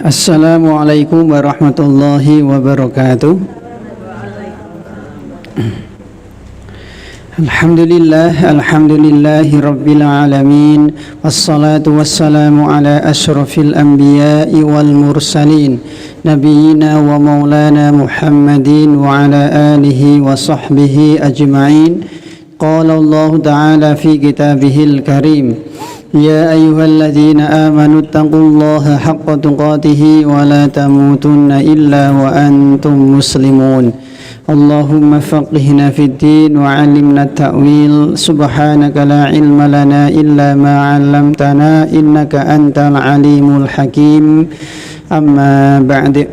Assalamualaikum warahmatullahi wabarakatuh. Alhamdulillahi rabbil alamin. Wassalatu wassalamu ala ashrafil anbiya'i wal mursalin nabiyyina wa maulana Muhammadin wa ala alihi wa sahbihi ajma'in. Qala Allah ta'ala fi kitabihil karim, ya ayyuhalladzina amanu taqullaha haqqa tuqatih wa la tamutunna illa wa antum muslimun. Allahumma faqihna fid din wa 'allimna at-ta'wil. Subhanaka la ilma lana illa ma 'allamtana innaka antal alimul hakim. Amma ba'd.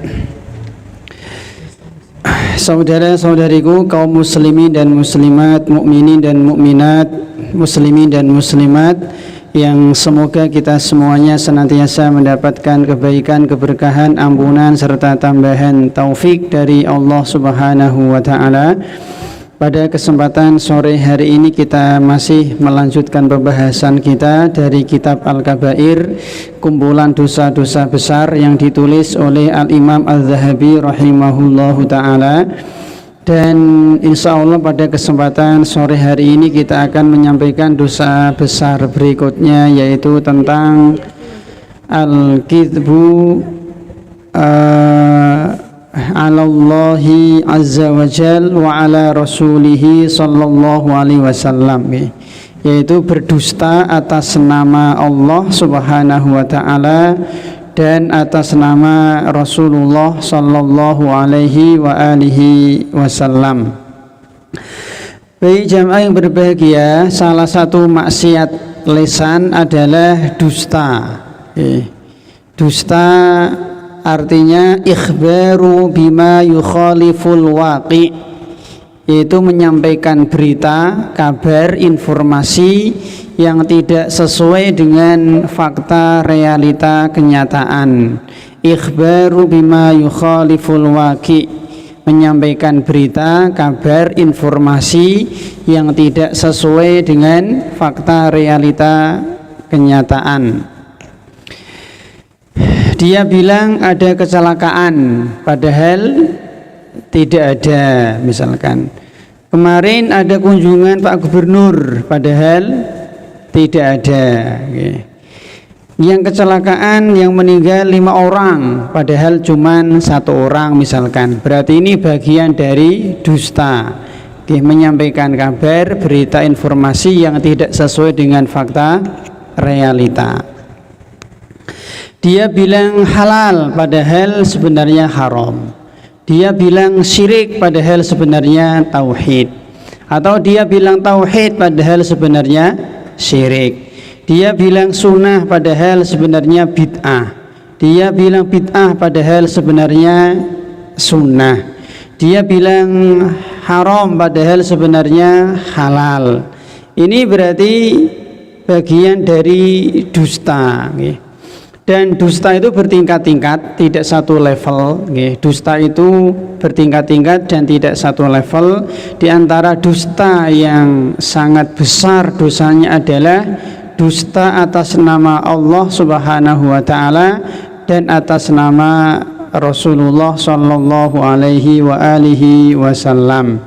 Saudara-saudariku kaum muslimin dan muslimat, mukminin dan mukminat, muslimin dan muslimat, yang semoga kita semuanya senantiasa mendapatkan kebaikan, keberkahan, ampunan serta tambahan taufik dari Allah Subhanahu wa taala. Pada kesempatan sore hari ini kita masih melanjutkan pembahasan kita dari kitab Al-Kabair, kumpulan dosa-dosa besar yang ditulis oleh Al-Imam Al-Zahabi rahimahullahu taala. Dan insya Allah pada kesempatan sore hari ini kita akan menyampaikan dosa besar berikutnya, yaitu tentang al-kidbu alallahi azza wa jal wa ala rasulihi sallallahu alaihi wasallam, yaitu berdusta atas nama Allah subhanahu wa ta'ala dan atas nama Rasulullah sallallahu alaihi wa alihi wasallam. Baik jamaah yang berbahagia, salah satu maksiat lisan adalah dusta. Dusta artinya ikhbaru bima yukhaliful waqi', yaitu menyampaikan berita, kabar, informasi yang tidak sesuai dengan fakta, realita, kenyataan. Ikhbaru bima yukhaliful waqi', menyampaikan berita, kabar, informasi yang tidak sesuai dengan fakta, realita, kenyataan. Dia bilang ada kecelakaan padahal tidak ada, misalkan kemarin ada kunjungan Pak Gubernur padahal tidak ada. Yang kecelakaan yang meninggal 5 orang padahal cuma 1 orang, misalkan. Berarti ini bagian dari dusta. Menyampaikan kabar, berita, informasi yang tidak sesuai dengan fakta, realita. Dia bilang halal padahal sebenarnya haram. Dia bilang syirik padahal sebenarnya tauhid. Atau dia bilang tauhid padahal sebenarnya syirik. Dia bilang sunnah padahal sebenarnya bid'ah. Dia bilang bid'ah padahal sebenarnya sunnah. Dia bilang haram padahal sebenarnya halal. Ini berarti bagian dari dusta. Dan dusta itu bertingkat-tingkat, tidak satu level. Dusta itu bertingkat-tingkat dan tidak satu level. Di antara dusta yang sangat besar dosanya adalah dusta atas nama Allah Subhanahu wa ta'ala dan atas nama Rasulullah sallallahu alaihi wa alihi wasallam.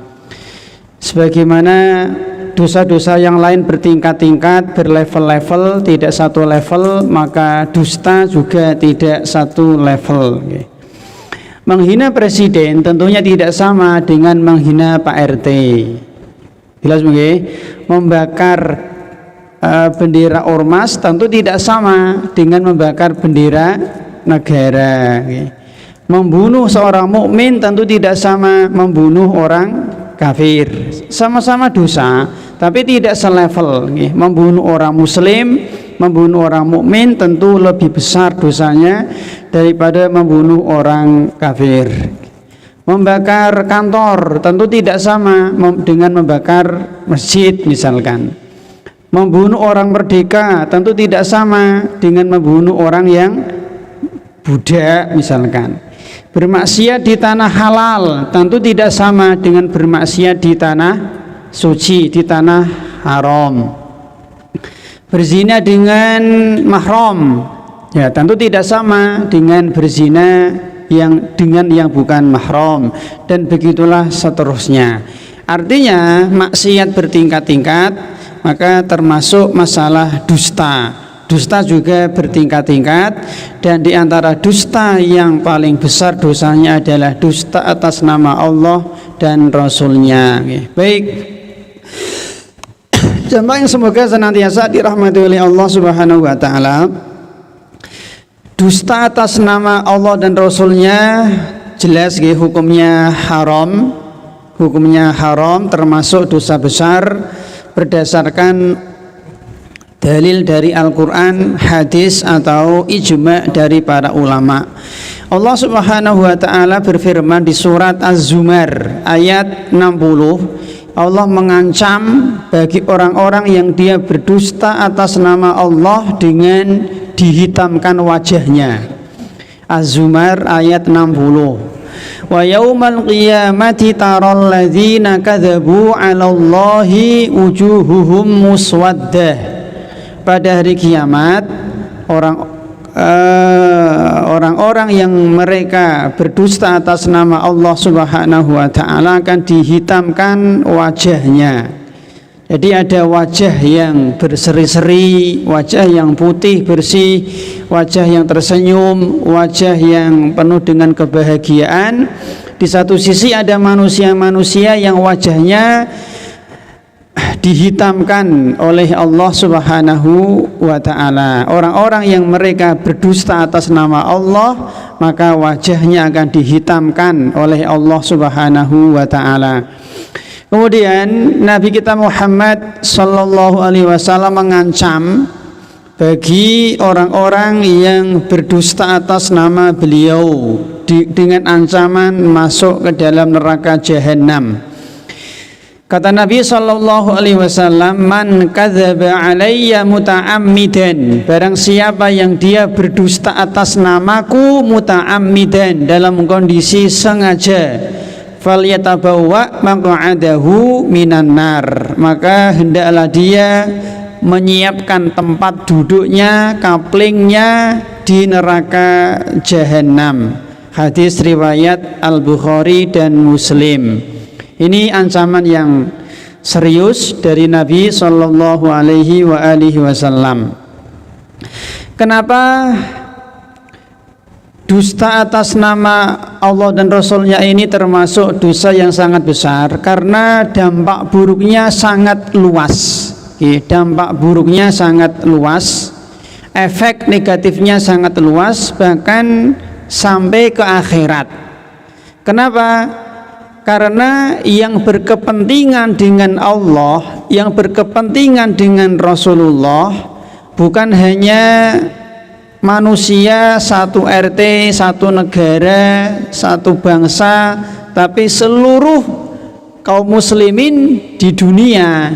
Sebagaimana dosa-dosa yang lain bertingkat-tingkat, berlevel-level, tidak satu level, maka dusta juga tidak satu level. Menghina presiden tentunya tidak sama dengan menghina Pak RT. Jelas mungkin? Membakar bendera ormas tentu tidak sama dengan membakar bendera negara. Membunuh seorang mukmin tentu tidak sama membunuh orang kafir. Sama-sama dosa, tapi tidak selevel. Membunuh orang muslim, membunuh orang mukmin tentu lebih besar dosanya daripada membunuh orang kafir. Membakar kantor tentu tidak sama dengan membakar masjid, misalkan. Membunuh orang merdeka tentu tidak sama dengan membunuh orang yang budak misalkan. Bermaksiat di tanah halal tentu tidak sama dengan bermaksiat di tanah suci, di tanah haram. Berzina dengan mahram ya tentu tidak sama dengan berzina dengan yang bukan mahram, dan begitulah seterusnya. Artinya maksiat bertingkat-tingkat, maka termasuk masalah dusta. Dusta juga bertingkat-tingkat, dan di antara dusta yang paling besar dosanya adalah dusta atas nama Allah dan Rasulnya. Baik, jamaah yang semoga senantiasa dirahmati oleh Allah Subhanahu wa Ta'ala. Dusta atas nama Allah dan Rasulnya jelas hukumnya haram. Hukumnya haram, termasuk dosa besar berdasarkan dalil dari Al-Quran, hadis atau ijma' dari para ulama. Allah Subhanahu wa Ta'ala berfirman di surat Az-Zumar ayat 60, Allah mengancam bagi orang-orang yang dia berdusta atas nama Allah dengan dihitamkan wajahnya. Az-Zumar ayat 60. Wa yaumal qiyamati taral ladzina kadzabu 'alallahi wujuhuhum muswaddah. Pada hari kiamat orang-orang yang mereka berdusta atas nama Allah Subhanahu wa Ta'ala akan dihitamkan wajahnya. Jadi ada wajah yang berseri-seri, wajah yang putih bersih, wajah yang tersenyum, wajah yang penuh dengan kebahagiaan. Di satu sisi ada manusia-manusia yang wajahnya dihitamkan oleh Allah Subhanahu wa Ta'ala. Orang-orang yang mereka berdusta atas nama Allah, maka wajahnya akan dihitamkan oleh Allah Subhanahu wa Ta'ala. Kemudian Nabi kita Muhammad sallallahu alaihi wasallam mengancam bagi orang-orang yang berdusta atas nama beliau dengan ancaman masuk ke dalam neraka jahanam. Kata Nabi sallallahu alaihi wasallam, "Man kadzaba alayya muta'ammidan." Barang siapa yang dia berdusta atas namaku muta'ammidan, dalam kondisi sengaja, falyatabawwa maq'adahu minan nar, maka hendaklah dia menyiapkan tempat duduknya, kaplingnya di neraka jahanam. Hadis riwayat Al-Bukhari dan Muslim. Ini ancaman yang serius dari Nabi sallallahu alaihi wasallam. Kenapa dusta atas nama Allah dan Rasulnya ini termasuk dosa yang sangat besar? Karena dampak buruknya sangat luas. Dampak buruknya sangat luas, efek negatifnya sangat luas, bahkan sampai ke akhirat. Kenapa? Karena yang berkepentingan dengan Allah, yang berkepentingan dengan Rasulullah, bukan hanya manusia satu RT, satu negara, satu bangsa, tapi seluruh kaum muslimin di dunia.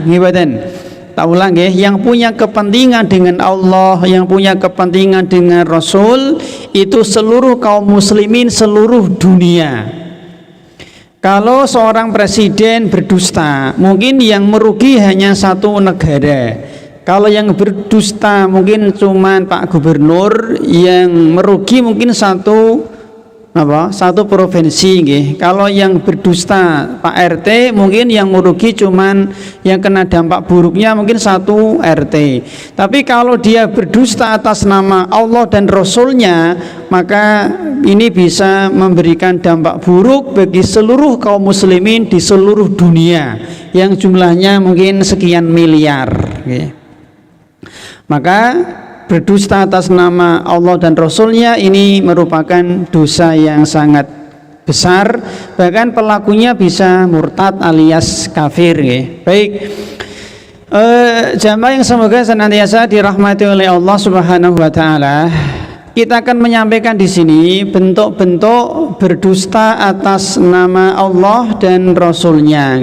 Tak ulang yang punya kepentingan dengan Allah, yang punya kepentingan dengan Rasul, itu seluruh kaum muslimin seluruh dunia. Kalau seorang presiden berdusta, mungkin yang merugi hanya satu negara. Kalau yang berdusta mungkin cuma Pak Gubernur, yang merugi mungkin satu provinsi. Kalau yang berdusta Pak RT, mungkin yang merugi cuman yang kena dampak buruknya mungkin satu RT. Tapi kalau dia berdusta atas nama Allah dan Rasulnya, maka ini bisa memberikan dampak buruk bagi seluruh kaum muslimin di seluruh dunia yang jumlahnya mungkin sekian miliar. Maka berdusta atas nama Allah dan Rasulnya ini merupakan dosa yang sangat besar, bahkan pelakunya bisa murtad alias kafir. Baik, jamaah yang semoga senantiasa dirahmati oleh Allah Subhanahu wa Ta'ala, kita akan menyampaikan di sini bentuk-bentuk berdusta atas nama Allah dan Rasulnya.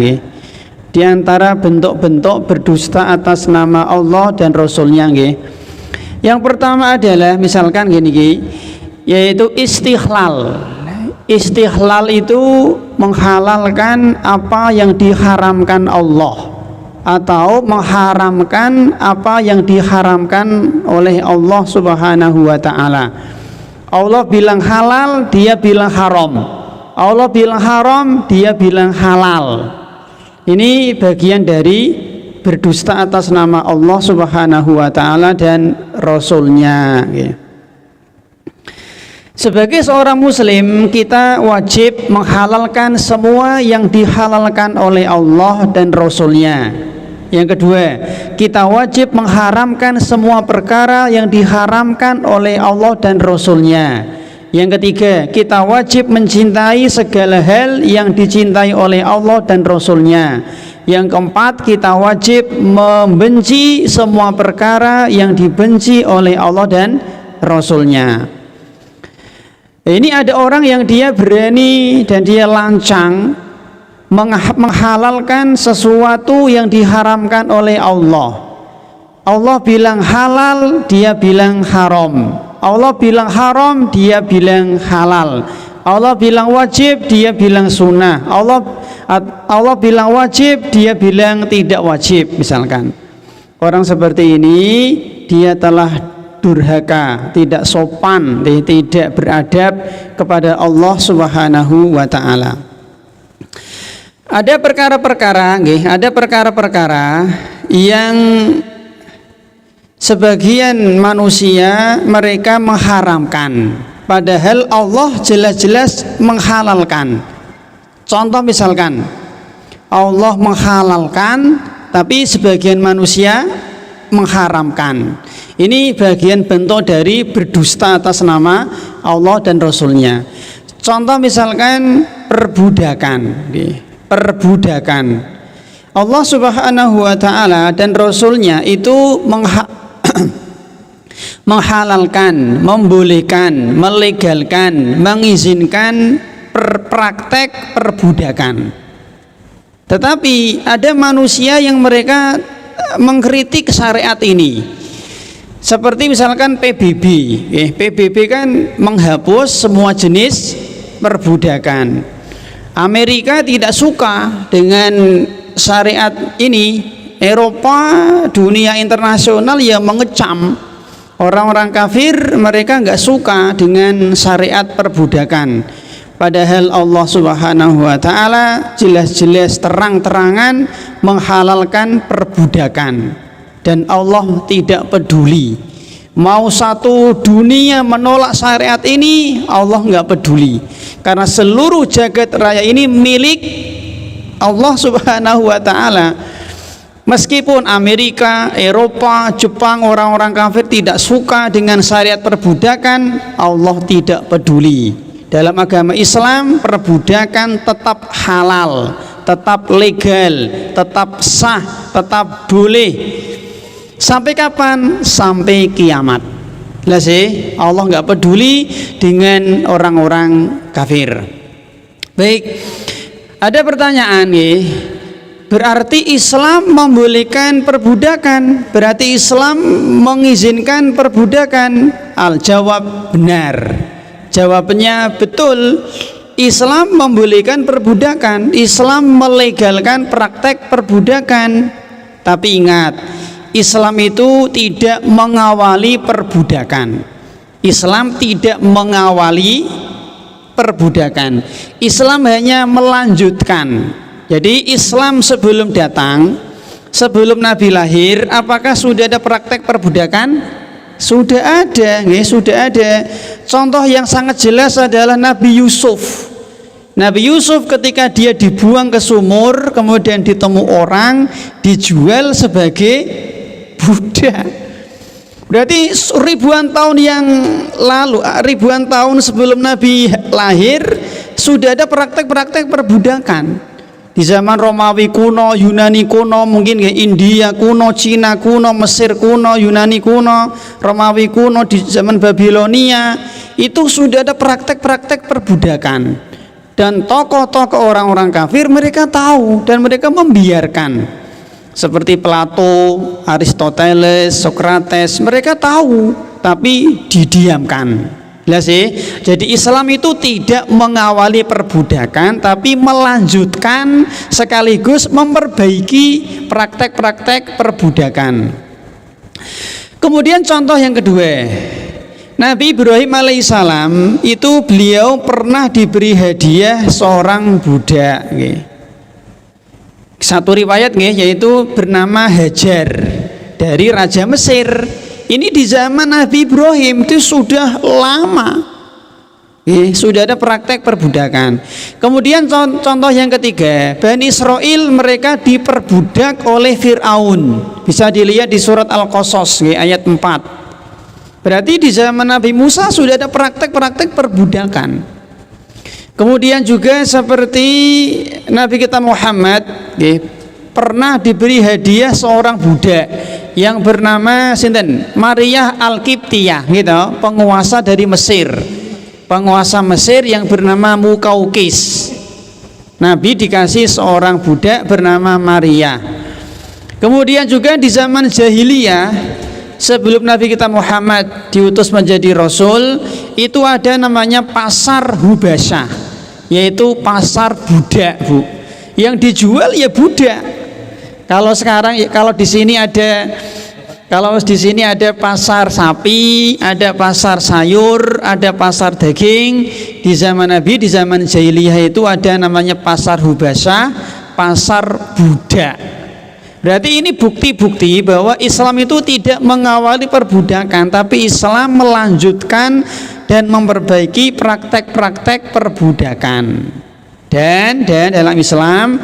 Di antara bentuk-bentuk berdusta atas nama Allah dan Rasulnya nggih. Yang pertama adalah misalkan gini nggih, yaitu istighlal. Istighlal itu menghalalkan apa yang diharamkan Allah atau mengharamkan apa yang diharamkan oleh Allah Subhanahu wa taala. Allah bilang halal, dia bilang haram. Allah bilang haram, dia bilang halal. Ini bagian dari berdusta atas nama Allah Subhanahu wa taala dan Rasulnya. Sebagai seorang muslim, kita wajib menghalalkan semua yang dihalalkan oleh Allah dan Rasulnya. Yang kedua, kita wajib mengharamkan semua perkara yang diharamkan oleh Allah dan Rasulnya. Yang ketiga, kita wajib mencintai segala hal yang dicintai oleh Allah dan Rasulnya. Yang keempat, kita wajib membenci semua perkara yang dibenci oleh Allah dan Rasulnya. Ini ada orang yang dia berani dan dia lancang menghalalkan sesuatu yang diharamkan oleh Allah. Allah bilang halal, dia bilang haram. Allah bilang haram, dia bilang halal. Allah bilang wajib, dia bilang sunnah. Allah bilang wajib, dia bilang tidak wajib. Misalkan orang seperti ini, dia telah durhaka, tidak sopan, tidak beradab kepada Allah Subhanahu wa taala. Ada perkara-perkara yang sebagian manusia mereka mengharamkan, padahal Allah jelas-jelas menghalalkan. Contoh misalkan Allah menghalalkan, tapi sebagian manusia mengharamkan. Ini bagian bentuk dari berdusta atas nama Allah dan Rasulnya. Contoh misalkan perbudakan. Allah Subhanahu wa taala dan Rasulnya itu menghalalkan, membolehkan, melegalkan, mengizinkan praktek perbudakan. Tetapi ada manusia yang mereka mengkritik syariat ini. Seperti misalkan PBB. PBB kan menghapus semua jenis perbudakan. Amerika tidak suka dengan syariat ini. Eropa, dunia internasional ya mengecam. Orang-orang kafir mereka nggak suka dengan syariat perbudakan. Padahal Allah Subhanahu wa taala jelas-jelas terang-terangan menghalalkan perbudakan. Dan Allah tidak peduli. Mau satu dunia menolak syariat ini, Allah nggak peduli. Karena seluruh jagat raya ini milik Allah Subhanahu wa taala. Meskipun Amerika, Eropa, Jepang, orang-orang kafir tidak suka dengan syariat perbudakan, Allah tidak peduli. Dalam agama Islam, perbudakan tetap halal, tetap legal, tetap sah, tetap boleh. Sampai kapan? Sampai kiamat. Lah sih, Allah nggak peduli dengan orang-orang kafir. Baik, ada pertanyaan nih. Berarti Islam membolehkan perbudakan? Berarti Islam mengizinkan perbudakan? Al-jawab benar. Jawabannya betul. Islam membolehkan perbudakan. Islam melegalkan praktek perbudakan. Tapi ingat, Islam itu tidak mengawali perbudakan. Islam tidak mengawali perbudakan. Islam hanya melanjutkan. Jadi Islam sebelum datang, sebelum Nabi lahir, apakah sudah ada praktek perbudakan? Sudah ada, sudah ada. Contoh yang sangat jelas adalah Nabi Yusuf. Nabi Yusuf ketika dia dibuang ke sumur, kemudian ditemu orang, dijual sebagai budak. Berarti ribuan tahun yang lalu, ribuan tahun sebelum Nabi lahir, sudah ada praktek-praktek perbudakan. Di zaman Romawi kuno, Yunani kuno, mungkin ya India kuno, Cina kuno, Mesir kuno, Yunani kuno, Romawi kuno, di zaman Babilonia, itu sudah ada praktek-praktek perbudakan. Dan tokoh-tokoh orang-orang kafir mereka tahu dan mereka membiarkan. Seperti Plato, Aristoteles, Socrates, mereka tahu tapi didiamkan. Jelas sih. Jadi Islam itu tidak mengawali perbudakan tapi melanjutkan sekaligus memperbaiki praktek-praktek perbudakan. Kemudian contoh yang kedua, Nabi Ibrahim alaihissalam itu beliau pernah diberi hadiah seorang budak. Satu riwayat yaitu bernama Hajar dari Raja Mesir. Ini di zaman Nabi Ibrahim itu sudah lama, sudah ada praktek perbudakan. Kemudian contoh yang ketiga, Bani Israel mereka diperbudak oleh Fir'aun. Bisa dilihat di surat Al-Qasas ayat 4. Berarti di zaman Nabi Musa sudah ada praktek-praktek perbudakan. Kemudian juga seperti Nabi kita Muhammad pernah diberi hadiah seorang budak yang bernama sinten? Maria Al-Qibtiyah gitu, penguasa dari Mesir. Penguasa Mesir yang bernama Mukaukis. Nabi dikasih seorang budak bernama Maria. Kemudian juga di zaman jahiliyah sebelum Nabi kita Muhammad diutus menjadi Rasul, itu ada namanya pasar Hubasyah, yaitu pasar budak, Bu. Yang dijual ya budak. Kalau sekarang kalau di sini ada pasar sapi, ada pasar sayur, ada pasar daging. Di zaman Nabi, di zaman jahiliyah itu ada namanya pasar Hubasyah, pasar budak. Berarti ini bukti-bukti bahwa Islam itu tidak mengawali perbudakan, tapi Islam melanjutkan dan memperbaiki praktek-praktek perbudakan. Dan dalam Islam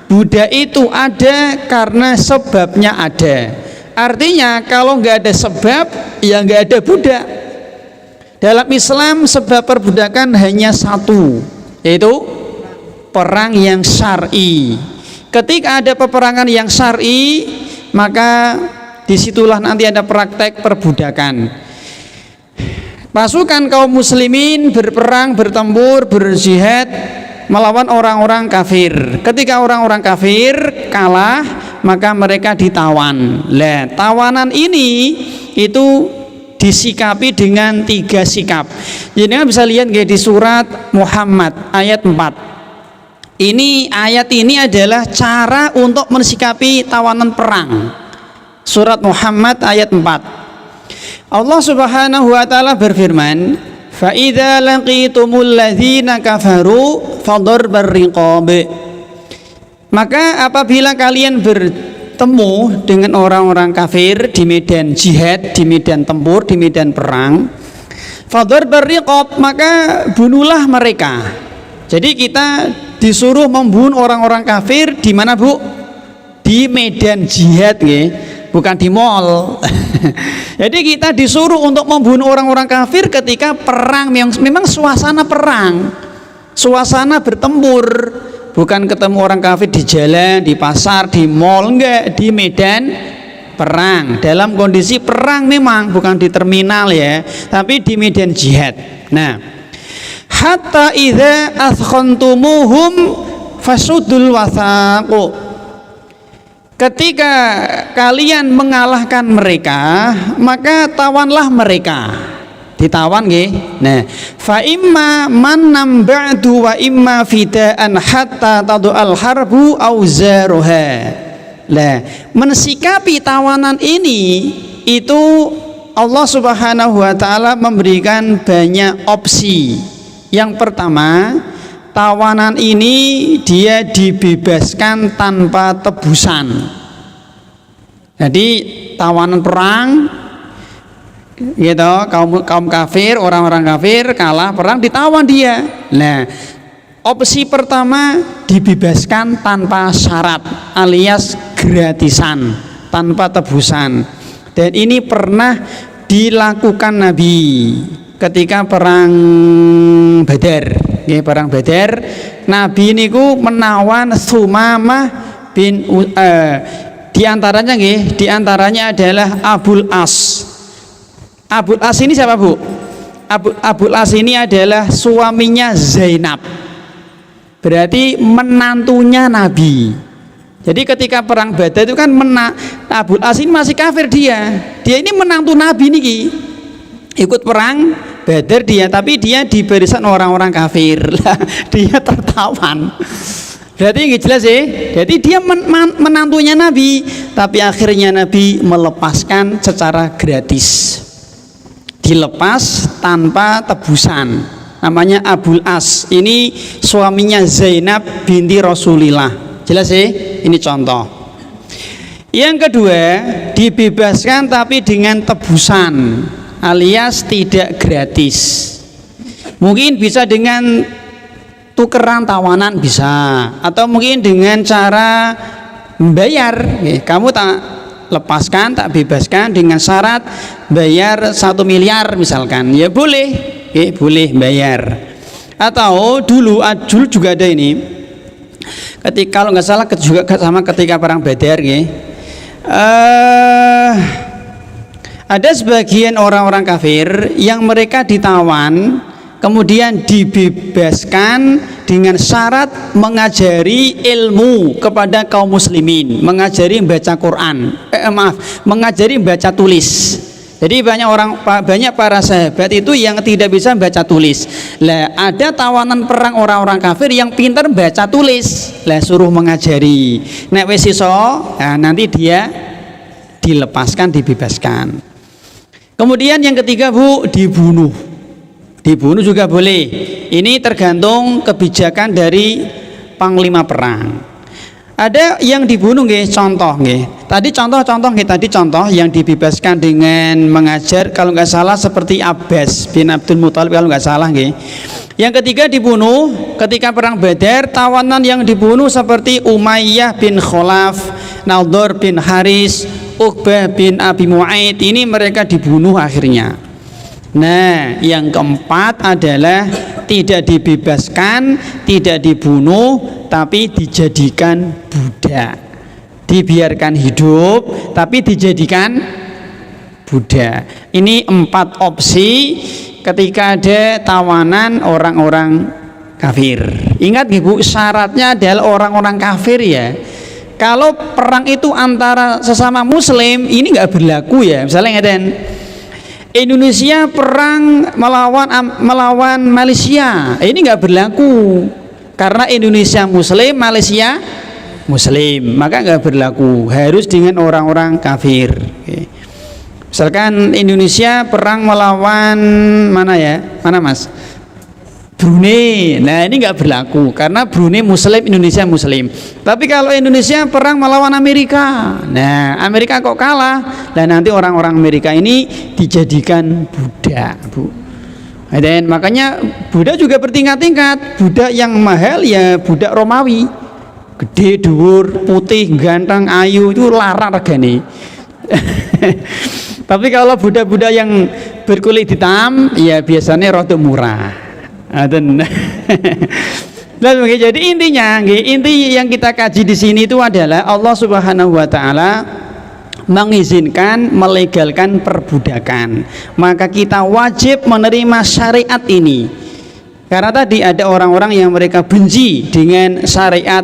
budak itu ada karena sebabnya ada. Artinya kalau nggak ada sebab ya nggak ada budak. Dalam Islam sebab perbudakan hanya satu, yaitu perang yang syar'i. Ketika ada peperangan yang syar'i, maka disitulah nanti ada praktek perbudakan. Pasukan kaum muslimin berperang, bertempur, berjihad melawan orang-orang kafir. Ketika orang-orang kafir kalah, maka mereka ditawan. Lah, tawanan ini itu disikapi dengan 3 sikap. Jadi bisa lihat di surat Muhammad ayat 4. Ayat ini adalah cara untuk mensikapi tawanan perang. Surat Muhammad ayat 4. Allah Subhanahu wa taala berfirman, fa idza laqitumul ladzina kafaru fadharbar riqab. Maka apabila kalian bertemu dengan orang-orang kafir di medan jihad, di medan tempur, di medan perang, fadharbar riqab, maka bunuhlah mereka. Jadi kita disuruh membunuh orang-orang kafir di mana, Bu? Di medan jihad, bukan di mall. Jadi kita disuruh untuk membunuh orang-orang kafir ketika perang, memang suasana perang, suasana bertempur, bukan ketemu orang kafir di jalan, di pasar, di mall, enggak, di medan perang, dalam kondisi perang memang, bukan di terminal ya, tapi di medan jihad. Nah, hatta idza athkhantumuhum fasudul wathaqu. Ketika kalian mengalahkan mereka, maka tawanlah mereka. Ditawan nggih. Nah, fa imma mannam ba'du wa imma fidaan hatta tadu'al harbu auzaruha. Lah, mensikapi tawanan ini itu Allah Subhanahu wa taala memberikan banyak opsi. Yang pertama, tawanan ini dia dibebaskan tanpa tebusan. Jadi tawanan perang gitu, kaum kafir, orang-orang kafir kalah perang, ditawan dia. Nah, opsi pertama dibebaskan tanpa syarat alias gratisan, tanpa tebusan. Dan ini pernah dilakukan Nabi ketika perang Badar. Perang Badar, Nabi niku menawan Sumamah bin diantaranya adalah Abul As. Abul As ini siapa, Bu? Abul As ini adalah suaminya Zainab. berarti menantunya Nabi. Jadi ketika perang Badar itu kan Abul As ini masih kafir dia ini menantu Nabi niki, ikut perang Badar dia, tapi dia di barisan orang-orang kafir lah, dia tertawan. Berarti nggak jelas ya. Jadi dia menantunya Nabi, tapi akhirnya Nabi melepaskan secara gratis, dilepas tanpa tebusan. Namanya Abul As, ini suaminya Zainab binti Rasulillah. Jelas ya? Ini contoh. Yang kedua, dibebaskan tapi dengan tebusan, alias tidak gratis. Mungkin bisa dengan tukeran tawanan bisa, atau mungkin dengan cara membayar. Kamu tak lepaskan, tak bebaskan dengan syarat bayar 1 miliar misalkan, ya boleh. Boleh bayar. Atau dulu juga ada ini, ketika kalau nggak salah juga sama ketika perang Badar ada sebagian orang-orang kafir yang mereka ditawan kemudian dibebaskan dengan syarat mengajari ilmu kepada kaum muslimin, mengajari membaca Quran, mengajari membaca tulis. Jadi banyak para sahabat itu yang tidak bisa baca tulis. Lah ada tawanan perang orang-orang kafir yang pintar baca tulis. Lah suruh mengajari. Nek wis iso, nah nanti dia dilepaskan, dibebaskan. Kemudian yang ketiga Bu, dibunuh. Dibunuh juga boleh. Ini tergantung kebijakan dari panglima perang. Ada yang dibunuh contoh Tadi contoh yang dibebaskan dengan mengajar, kalau nggak salah seperti Abbas bin Abdul Muthalib kalau nggak salah Yang ketiga dibunuh ketika perang Badar. Tawanan yang dibunuh seperti Umayyah bin Khalaf, Nadhr bin Haris, Uqbah bin Abi Mu'aid. Ini mereka dibunuh akhirnya. Nah, yang keempat adalah tidak dibebaskan, tidak dibunuh, tapi dijadikan budak. Dibiarkan hidup, tapi dijadikan budak. Ini 4 opsi ketika ada tawanan orang-orang kafir. Ingat Bu, syaratnya adalah orang-orang kafir ya. Kalau perang itu antara sesama muslim, ini nggak berlaku ya. Misalnya ngeten, Indonesia perang melawan Malaysia, ini nggak berlaku karena Indonesia muslim, Malaysia muslim, maka nggak berlaku, harus dengan orang-orang kafir. Misalkan Indonesia perang melawan mana Mas? Brunei, nah ini nggak berlaku karena Brunei muslim, Indonesia muslim. Tapi kalau Indonesia perang melawan Amerika, nah Amerika kok kalah, dan nanti orang-orang Amerika ini dijadikan budak Bu. Dan makanya budak juga bertingkat-tingkat. Budak yang mahal ya budak Romawi, gede, dhuwur, putih, ganteng, ayu, itu larang regane. Tapi kalau budak-budak yang berkulit hitam ya biasanya rada murah. Jadi inti yang kita kaji di sini itu adalah Allah Subhanahu wa taala mengizinkan, melegalkan perbudakan. Maka kita wajib menerima syariat ini. Karena tadi ada orang-orang yang mereka benci dengan syariat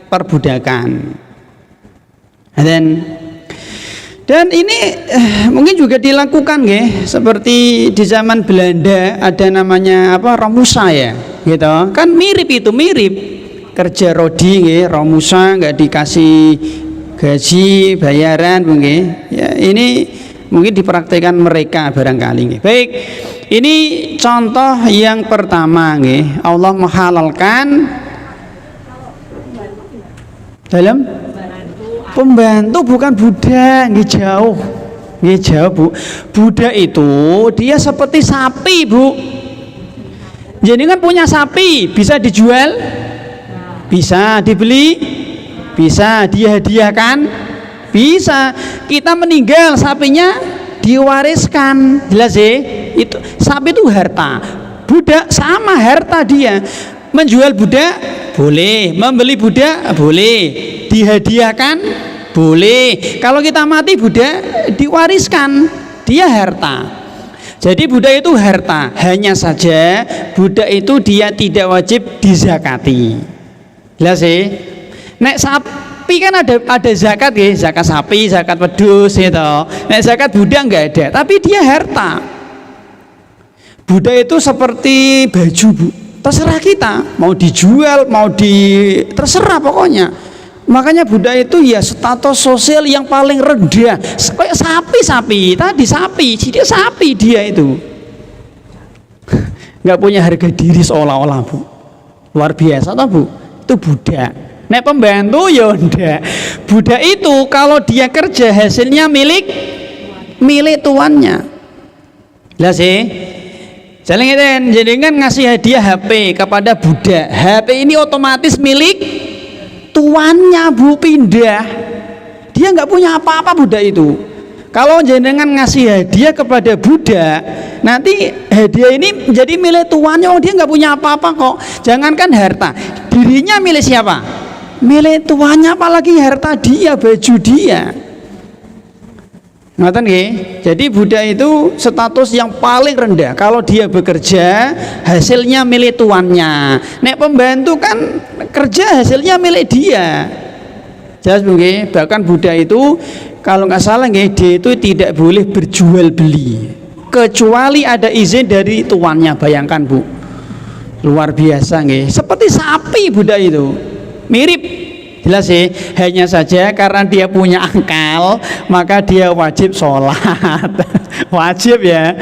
perbudakan. Dan ini mungkin juga dilakukan seperti di zaman Belanda ada namanya Romusa ya, gitu. Kan mirip kerja rodi Romusa, nggak dikasih gaji, bayaran mungkin. Ya, ini mungkin dipraktikkan mereka barangkali. Baik, ini contoh yang pertama Allah menghalalkan dalam pembantu, bukan budak, jauh Bu. Budak itu dia seperti sapi Bu. Jadi kan punya sapi, bisa dijual, bisa dibeli, bisa dihadiahkan, bisa. Kita meninggal sapinya diwariskan, jelas itu sapi itu harta. Budak sama harta dia. Menjual budak boleh, membeli budak boleh, dihadiahkan boleh. Kalau kita mati budak diwariskan, dia harta. Jadi budak itu harta, hanya saja budak itu dia tidak wajib dizakati. Jelas sih? Nek sapi kan ada zakat ya, zakat sapi, zakat wedhus gitu. Nek zakat budak enggak ada, tapi dia harta. Budak itu seperti baju, Bu. Terserah kita, mau dijual, terserah pokoknya. Makanya budak itu ya status sosial yang paling rendah. Kayak sapi tadi, dia sapi dia itu. Nggak punya harga diri seolah-olah, Bu. Luar biasa toh, Bu. Itu budak. Nek pembantu ya ndak. Budak itu kalau dia kerja hasilnya milik tuannya. Lah sih. Jadi kan ngasih hadiah HP kepada budak. HP ini otomatis milik tuannya, Bu, pindah. Dia nggak punya apa-apa budak itu. Kalau jenengan ngasih hadiah kepada budak, nanti hadiah ini menjadi milik tuannya. Oh, dia nggak punya apa-apa kok. Jangankan harta, dirinya milik siapa? Milik tuannya, apalagi harta dia, baju dia. Ngoten nggih. Jadi budak itu status yang paling rendah. Kalau dia bekerja, hasilnya milik tuannya. Nek pembantu kan kerja hasilnya milik dia. Jelas nggih. Bahkan budak itu kalau nggak salah nggih, dia itu tidak boleh berjual beli kecuali ada izin dari tuannya. Bayangkan, Bu. Luar biasa nggih. Seperti sapi budak itu. Mirip. Jelas sih, hanya saja karena dia punya akal, maka dia wajib sholat. Wajib ya,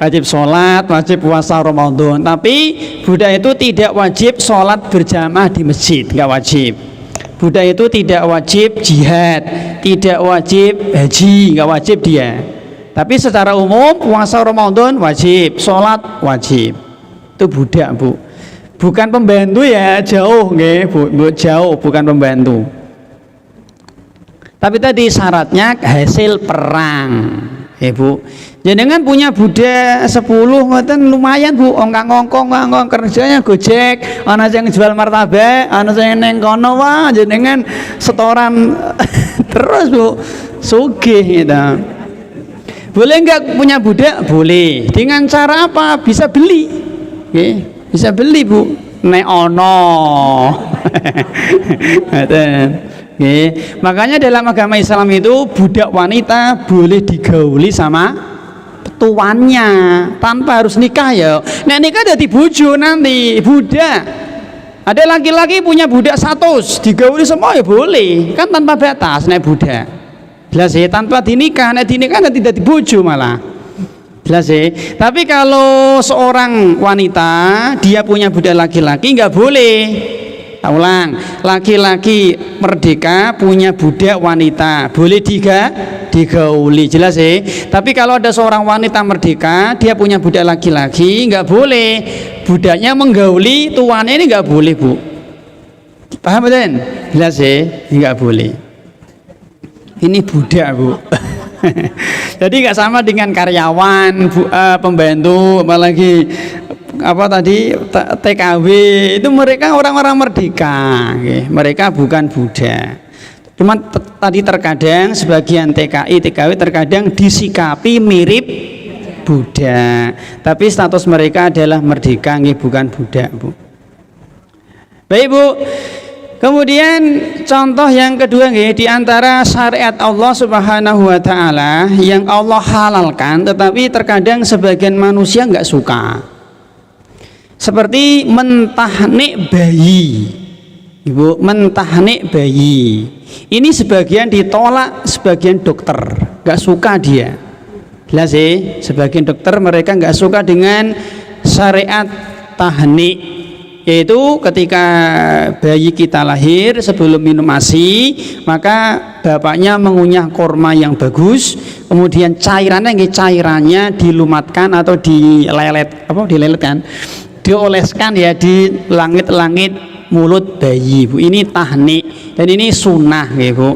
wajib sholat, wajib puasa Ramadan. Tapi budak itu tidak wajib sholat berjamaah di masjid, nggak wajib. Budak itu tidak wajib jihad, tidak wajib haji, nggak wajib dia. Tapi secara umum puasa Ramadan wajib, sholat wajib. Itu budak, Bu. Bukan pembantu ya, jauh nggih, Bu, jauh, bukan pembantu. Tapi tadi syaratnya hasil perang, ya Bu. Jenengan punya budak 10 ngoten lumayan, Bu, ongkang kerjanya Gojek, ana sing jual martabak, ana sing neng kono wah jenengan setoran terus, Bu. Sugih gitu. Boleh enggak punya budak? Boleh. Dengan cara apa? Bisa beli. Nggih. Bisa beli, Bu, nek ono. Makanya dalam agama Islam itu budak wanita boleh digauli sama tuannya tanpa harus nikah ya. Nek nikah jadi bojo nanti budak. Ada laki-laki punya budak 100 digauli semua ya boleh, kan tanpa batas nek budak. Jelas ya, tanpa dinikah, nek dinikah nanti jadi bojo malah. Jelas sih. Tapi kalau seorang wanita dia punya budak laki-laki nggak boleh. Ulang, laki-laki merdeka punya budak wanita boleh digauli. Jelas sih. Tapi kalau ada seorang wanita merdeka dia punya budak laki-laki nggak boleh. Budaknya menggauli tuannya ini nggak boleh, Bu. Paham betul? Jelas sih, nggak boleh. Ini budak, Bu. Jadi nggak sama dengan karyawan, pembantu, apalagi apa tadi TKW itu mereka orang-orang merdeka, mereka bukan budak. Cuman tadi terkadang sebagian TKW terkadang disikapi mirip budak, tapi status mereka adalah merdeka, bukan budak, Bu. Baik, Bu. Kemudian contoh yang kedua di antara syariat Allah Subhanahu wa taala yang Allah halalkan tetapi terkadang sebagian manusia nggak suka. Seperti mentahnik bayi. Ibu, mentahnik bayi. Ini sebagian ditolak sebagian dokter, nggak suka dia. Jelas sih, sebagian dokter mereka nggak suka dengan syariat tahnik. Yaitu ketika bayi kita lahir sebelum minum ASI maka bapaknya mengunyah korma yang bagus, kemudian cairannya dilumatkan atau dioleskan ya di langit-langit mulut bayi, Bu. Ini tahnik dan ini sunnah ya, Bu.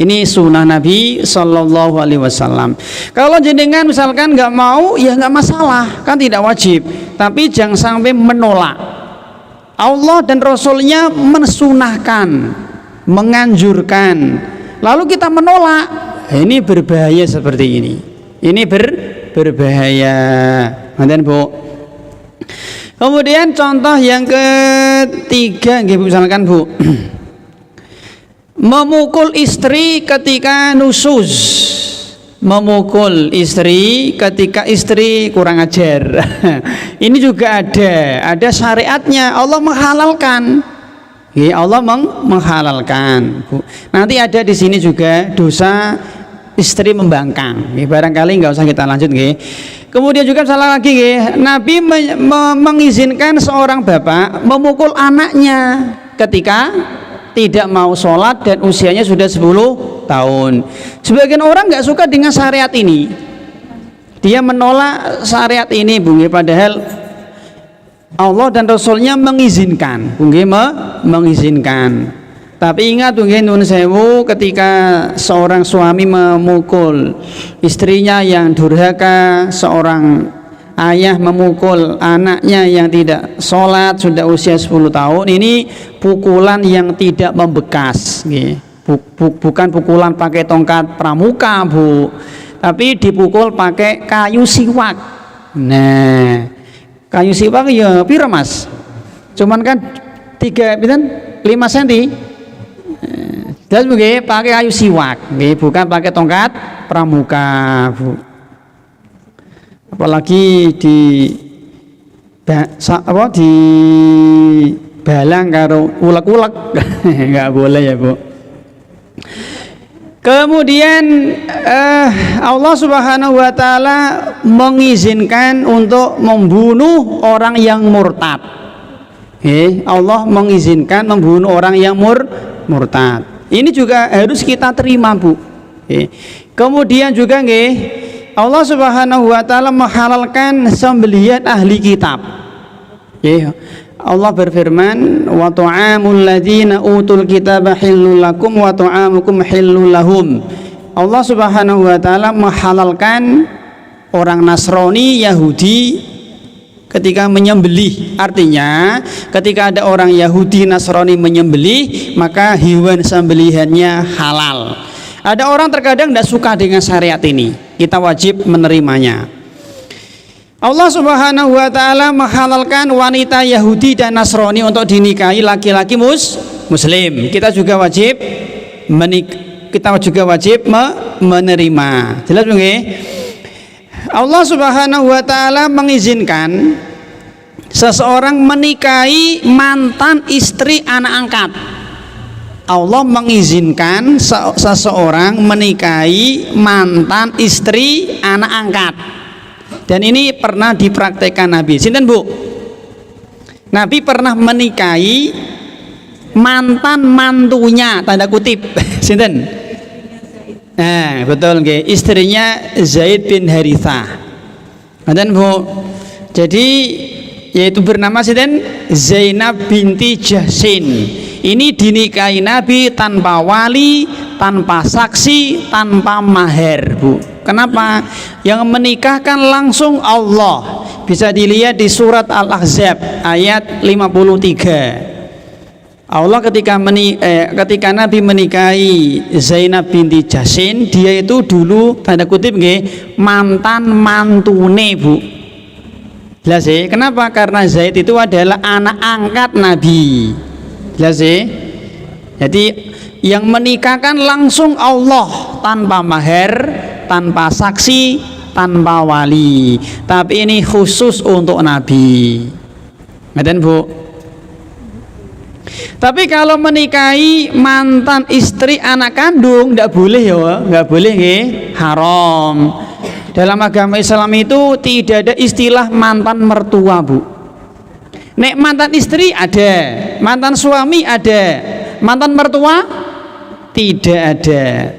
Ini sunnah Nabi Sallallahu Alaihi Wasallam. Kalau jenengan misalkan nggak mau ya nggak masalah, kan tidak wajib, tapi jangan sampai menolak. Allah dan Rasulnya mensunahkan, menganjurkan, lalu kita menolak. Ini berbahaya seperti ini. Ini berbahaya. Nanti Bu. Kemudian contoh yang ketiga, Bu, misalkan Bu, memukul istri ketika nusuz, memukul istri ketika istri kurang ajar. Ini juga ada syariatnya. Allah menghalalkan. Ya, Allah menghalalkan. Bu. Nanti ada di sini juga dosa istri membangkang. Barangkali nggak usah kita lanjut. Kemudian juga salah lagi, Nabi mengizinkan seorang bapak memukul anaknya ketika tidak mau sholat dan usianya sudah 10 tahun. Sebagian orang nggak suka dengan syariat ini, dia menolak syariat ini, Bung. Padahal Allah dan Rasulnya mengizinkan, Bung, mengizinkan. Tapi ingat, Bung, nun sewu, ketika seorang suami memukul istrinya yang durhaka, seorang ayah memukul anaknya yang tidak sholat sudah usia 10 tahun, ini pukulan yang tidak membekas. Bukan pukulan pakai tongkat pramuka, Bu, tapi dipukul pakai kayu siwak. Nah, kayu siwak ya pira, Mas? Cuman kan 5 cm. Dan pakai kayu siwak, bukan pakai tongkat pramuka, Bu. Apalagi di balang karo ulek-ulek, nggak boleh ya, Bu. Kemudian Allah Subhanahu wa Ta'ala mengizinkan untuk membunuh orang yang murtad. Allah mengizinkan membunuh orang yang murtad. Ini juga harus kita terima, Bu. Kemudian juga Allah Subhanahu wa Ta'ala menghalalkan sembelihan ahli kitab. Allah berfirman, wa ta'amul ladzina utul kitaba hillul lakum wa ta'amukum hillul lahum. Allah Subhanahu wa Ta'ala menghalalkan orang Nasrani, Yahudi ketika menyembelih. Artinya ketika ada orang Yahudi Nasrani menyembelih, maka hewan sembelihannya halal. Ada orang terkadang tidak suka dengan syariat ini, kita wajib menerimanya. Allah Subhanahu wa Ta'ala menghalalkan wanita Yahudi dan Nasrani untuk dinikahi laki-laki muslim. Kita juga wajib menerima. Jelas, Bung? Allah Subhanahu wa Ta'ala mengizinkan seseorang menikahi mantan istri anak angkat. Allah mengizinkan seseorang menikahi mantan istri anak angkat. Dan ini pernah dipraktekkan Nabi. Sinten, Bu? Nabi pernah menikahi mantan mantunya, tanda kutip. Sinten? Nah, betul, istrinya Zaid bin Harithah. Dan, Bu, jadi yaitu bernama Zainab binti Jahsin. Ini dinikahi Nabi tanpa wali, tanpa saksi, tanpa maher, Bu. Kenapa? Yang menikahkan langsung Allah. Bisa dilihat di surat Al-Ahzab ayat 53. Allah ketika Nabi menikahi Zainab binti Jahsin, dia itu dulu tanda kutip mantan mantune, Bu. Jelas ya? Kenapa? Karena Zaid itu adalah anak angkat Nabi. Jelas ya? Jadi yang menikahkan langsung Allah tanpa maher, tanpa saksi, tanpa wali. Tapi ini khusus untuk Nabi. Ngerti, Bu? Tapi kalau menikahi mantan istri anak kandung tidak boleh, ya, nggak boleh, haram. Dalam agama Islam itu tidak ada istilah mantan mertua, Bu. Nek mantan istri ada, mantan suami ada, mantan mertua tidak ada.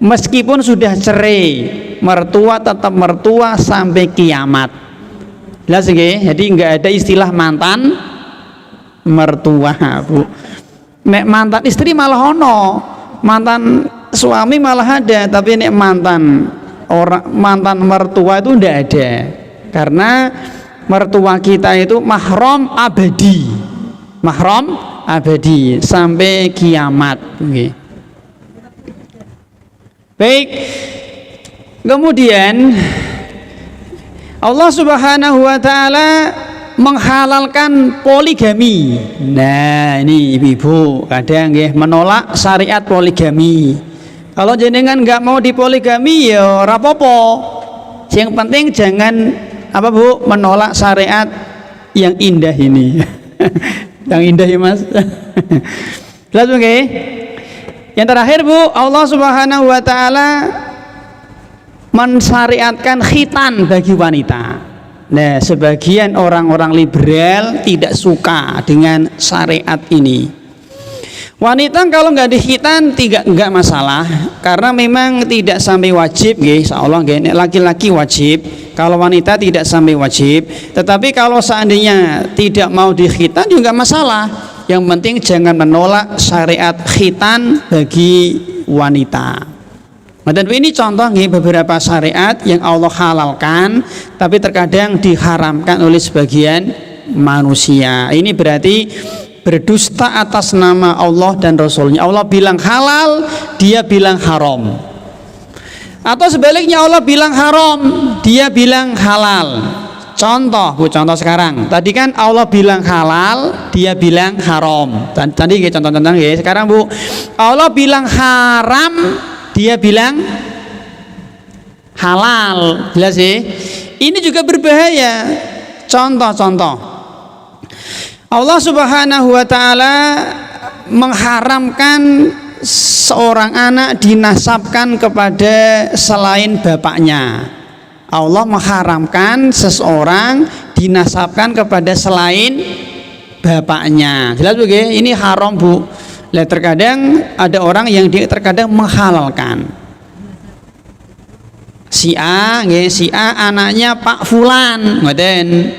Meskipun sudah cerai, mertua tetap mertua sampai kiamat. Jelas, jadi nggak ada istilah mantan mertua, Bu. Nek mantan istri malah ono, mantan suami malah ada, tapi nek mantan mertua itu tidak ada, karena mertua kita itu mahram abadi sampai kiamat. Baik, kemudian Allah Subhanahu wa taala menghalalkan poligami. Nah, ini ibu-ibu kadang nggih menolak syariat poligami. Kalau jenengan nggak mau dipoligami ya ora apa-apa. Yang penting jangan apa Bu, menolak syariat yang indah ini. Yang indah ya Mas. Jelas nggih? Yang terakhir Bu, Allah Subhanahu wa taala mensyariatkan khitan bagi wanita. Nah, sebagian orang-orang liberal tidak suka dengan syariat ini. Wanita kalau nggak dikhitan nggak masalah, karena memang tidak sampai wajib, insya Allah. Laki-laki wajib, kalau wanita tidak sampai wajib. Tetapi kalau seandainya tidak mau dikhitan juga masalah. Yang penting jangan menolak syariat khitan bagi wanita. Dan ini contoh nih beberapa syariat yang Allah halalkan tapi terkadang diharamkan oleh sebagian manusia. Ini berarti berdusta atas nama Allah dan Rasulnya. Allah bilang halal, dia bilang haram. Atau sebaliknya Allah bilang haram, dia bilang halal. Contoh Bu, contoh sekarang. Tadi kan Allah bilang halal, dia bilang haram. Tadi contoh-contoh ya. Sekarang Bu, Allah bilang haram, dia bilang halal. Jelas sih? Ini juga berbahaya. Contoh-contoh. Allah Subhanahu wa taala mengharamkan seorang anak dinasabkan kepada selain bapaknya. Allah mengharamkan seseorang dinasabkan kepada selain bapaknya. Jelas Bu? Ini haram Bu. Lah terkadang ada orang yang dia terkadang menghalalkan. Si A anaknya Pak Fulan, ngoten.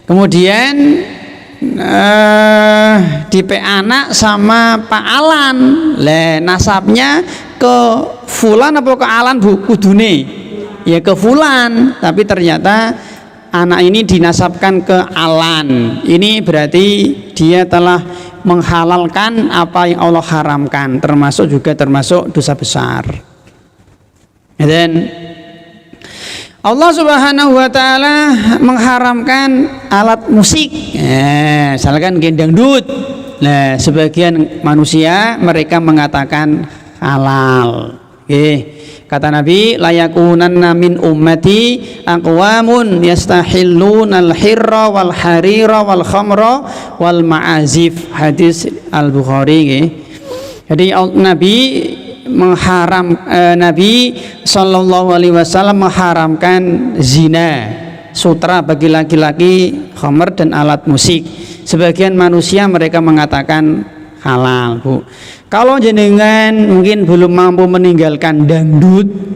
Kemudian DP anak sama Pak Alan. Lah nasabnya ke Fulan apa ke Alan Bu? Kudune ya ke Fulan, tapi ternyata anak ini dinasabkan ke Alan. Ini berarti dia telah menghalalkan apa yang Allah haramkan, termasuk dosa besar. Dan Allah Subhanahu wa taala mengharamkan alat musik. Misalkan dangdut. Nah, sebagian manusia mereka mengatakan halal. Kata Nabi, layakunanna min ummati aqwamun yastahilluna al-hirra wal harira wal khamra wal ma'azif. Hadis Al-Bukhari. Jadi Nabi sallallahu alaihi wasallam mengharamkan zina, sutra bagi laki-laki, khamr dan alat musik. Sebagian manusia mereka mengatakan halal Bu. Kalau jenengan mungkin belum mampu meninggalkan dangdut,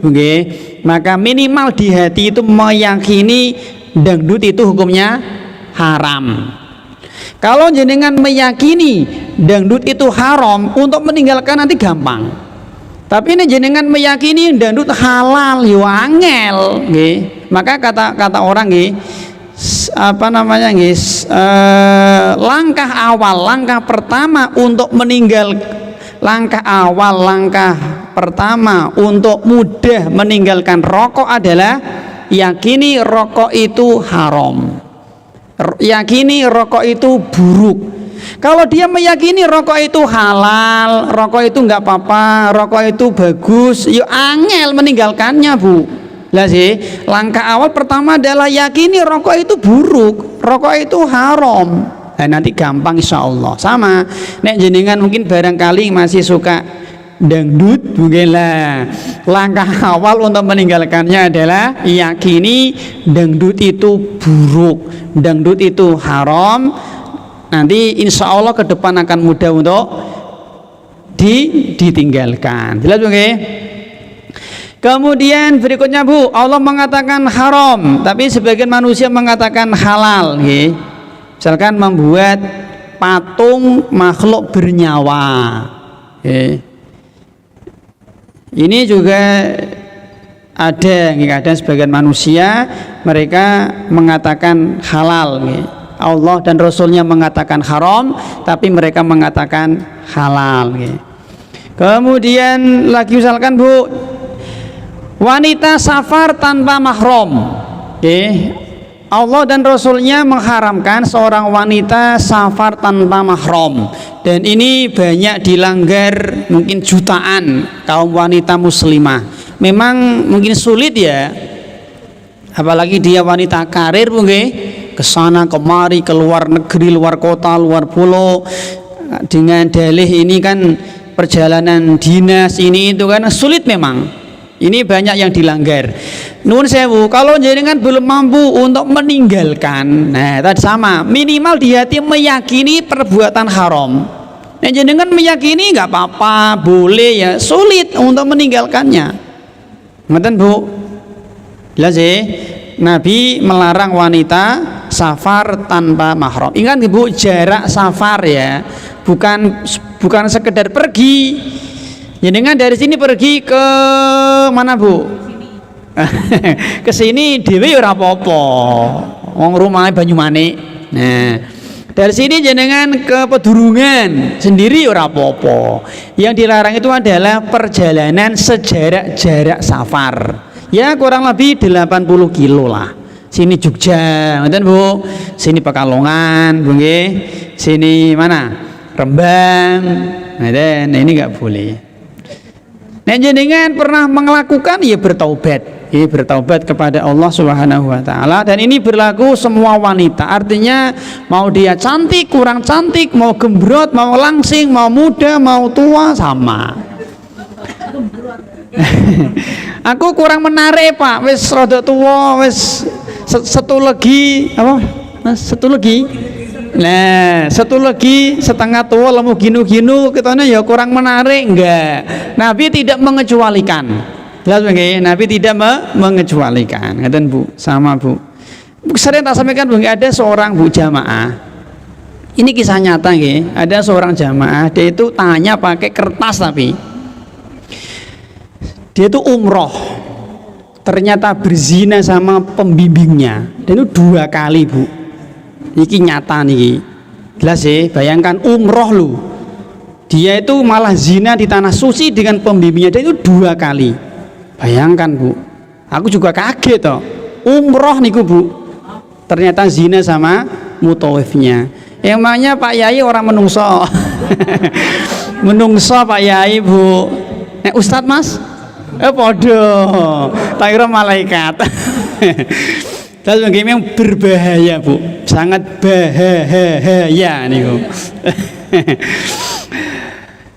maka minimal di hati itu meyakini dangdut itu hukumnya haram. Kalau jenengan meyakini dangdut itu haram, untuk meninggalkan nanti gampang. Tapi ini jenengan meyakini dangdut halal, yo angel, maka kata orang langkah pertama untuk mudah meninggalkan rokok adalah yakini rokok itu haram, yakini rokok itu buruk. Kalau dia meyakini rokok itu halal, rokok itu nggak apa-apa, rokok itu bagus, yuk angel meninggalkannya Bu. Lah sih, langkah awal pertama adalah yakini rokok itu buruk, rokok itu haram. Nah, nanti gampang insya Allah. Sama, nek jenengan mungkin barangkali masih suka dangdut, mungkin lah langkah awal untuk meninggalkannya adalah yakini dangdut itu buruk, dangdut itu haram. Nanti insya Allah ke depan akan mudah untuk ditinggalkan. Jelas oke? Kemudian berikutnya Bu, Allah mengatakan haram, tapi sebagian manusia mengatakan halal. Misalkan membuat patung makhluk bernyawa. Ini juga ada sebagian manusia mereka mengatakan halal. Allah dan Rasulnya mengatakan haram, tapi mereka mengatakan halal. Kemudian lagi misalkan Bu, wanita safar tanpa mahram. Oke. Allah dan Rasulnya mengharamkan seorang wanita safar tanpa mahram, dan ini banyak dilanggar mungkin jutaan kaum wanita muslimah. Memang mungkin sulit ya, apalagi dia wanita karir mungkin kesana kemari, ke luar negeri, luar kota, luar pulau, dengan dalih ini kan perjalanan dinas ini itu kan sulit memang. Ini banyak yang dilanggar. Nuwun sewu, kalau jenengan belum mampu untuk meninggalkan, nah tadi sama, minimal di hati meyakini perbuatan haram. Nah jenengan meyakini nggak apa-apa, boleh ya, sulit untuk meninggalkannya. Ngoten Bu, jelas ya. Nabi melarang wanita safar tanpa mahram. Ingat Bu, jarak safar ya, bukan sekedar pergi. Jenengan dari sini pergi ke mana Bu? Ke sini dhewe ora apa-apa. Wong rumahe Banyumanik. Nah, dari sini jenengan ke Pedurungan sendiri ora apa-apa. Yang dilarang itu adalah perjalanan jarak safar. Ya kurang lebih 80 kilo lah. Sini Jogja, ngoten Bu. Sini Pekalongan, Bu nggih. Sini mana? Rembang. Nah, ini enggak boleh. Nah jenengan pernah melakukan ya bertaubat, bertaubat kepada Allah Subhanahu wa taala, dan ini berlaku semua wanita. Artinya mau dia cantik, kurang cantik, mau gembrot, mau langsing, mau muda, mau tua sama. Aku kurang menarik Pak, wis rada tua, wis satu lagi apa? Satu lagi. Nah, satu lagi setengah tua lemu ginu-ginu ketone ya kurang menarik enggak. Nabi tidak mengecualikan. Jelas nggih? Nabi tidak mengecualikan. Ngaten Bu, sama Bu. Sering tak sampaikan Bu, ada seorang Bu jamaah. Ini kisah nyata nggih. Ada seorang jamaah, dia itu tanya pakai kertas tapi dia itu umroh. Ternyata berzina sama pembimbingnya. Dan itu 2 kali Bu. Iki nyata nih, jelas ya. Bayangkan umroh lu, dia itu malah zina di tanah suci dengan pembimbingnya, dan itu 2 kali. Bayangkan Bu, aku juga kaget toh. Umroh niku Bu, ternyata zina sama mutawifnya. Emangnya Pak Yai orang menungso, menungso Pak Yai Bu. Ustadz Mas, podo, tak kira malaikat. Dan memang berbahaya Bu, sangat bahaya nih Bu.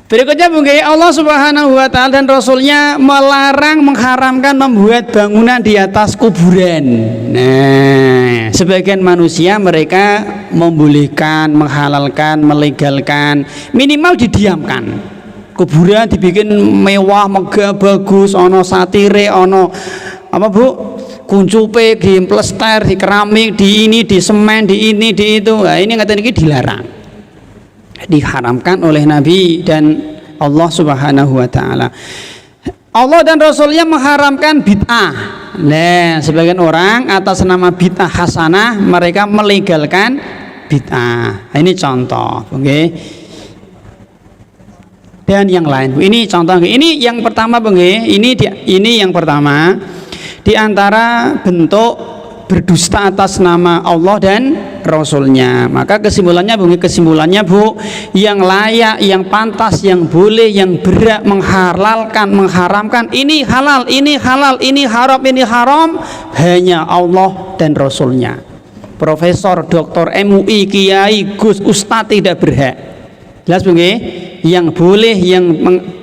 Berikutnya Bu, Allah Subhanahu wa taala dan Rasulnya melarang, mengharamkan membuat bangunan di atas kuburan. Nah, sebagian manusia mereka membolehkan, menghalalkan, melegalkan, minimal didiamkan. Kuburan dibikin mewah, megah, bagus, ono satire, ono apa Bu? Kuncupe di plester, di keramik, di ini, di semen, di ini, di itu. Nah, ini ngaten iki dilarang. Diharamkan oleh Nabi dan Allah Subhanahu wa taala. Allah dan Rasulnya mengharamkan bid'ah. Nah, sebagian orang atas nama bid'ah hasanah mereka melegalkan bid'ah. Ini contoh, oke. Dan yang lain. Ini contoh. Ini yang pertama, ini yang pertama. Di antara bentuk berdusta atas nama Allah dan Rasulnya. Maka kesimpulannya Bu, yang layak, yang pantas, yang boleh, yang berat menghalalkan, mengharamkan, ini halal, ini halal, ini haram, ini haram, hanya Allah dan Rasulnya. Profesor, Doktor, MUI, Kiai, Gus, Ustadz tidak berhak. Jelas Bu nggih? Yang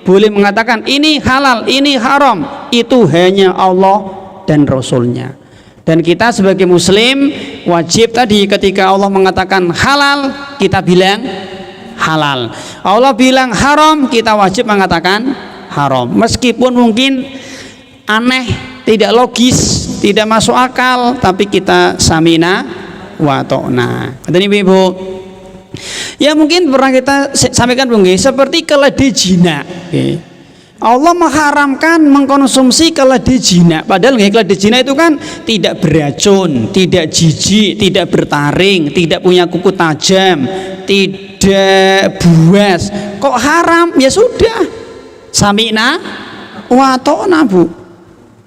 boleh mengatakan ini halal, ini haram, itu hanya Allah dan Rasulnya. Dan kita sebagai muslim wajib tadi ketika Allah mengatakan halal, kita bilang halal. Allah bilang haram, kita wajib mengatakan haram. Meskipun mungkin aneh, tidak logis, tidak masuk akal, tapi kita samina wa ta'na. Ini Ibu. Ya mungkin pernah kita sampaikan Bu, seperti keledai jinak. Allah mengharamkan mengkonsumsi keledai jinak, padahal keledai jinak itu kan tidak beracun, tidak jijik, tidak bertaring, tidak punya kuku tajam, tidak buas. Kok haram? Ya sudah, sami'na wa ta'na Bu.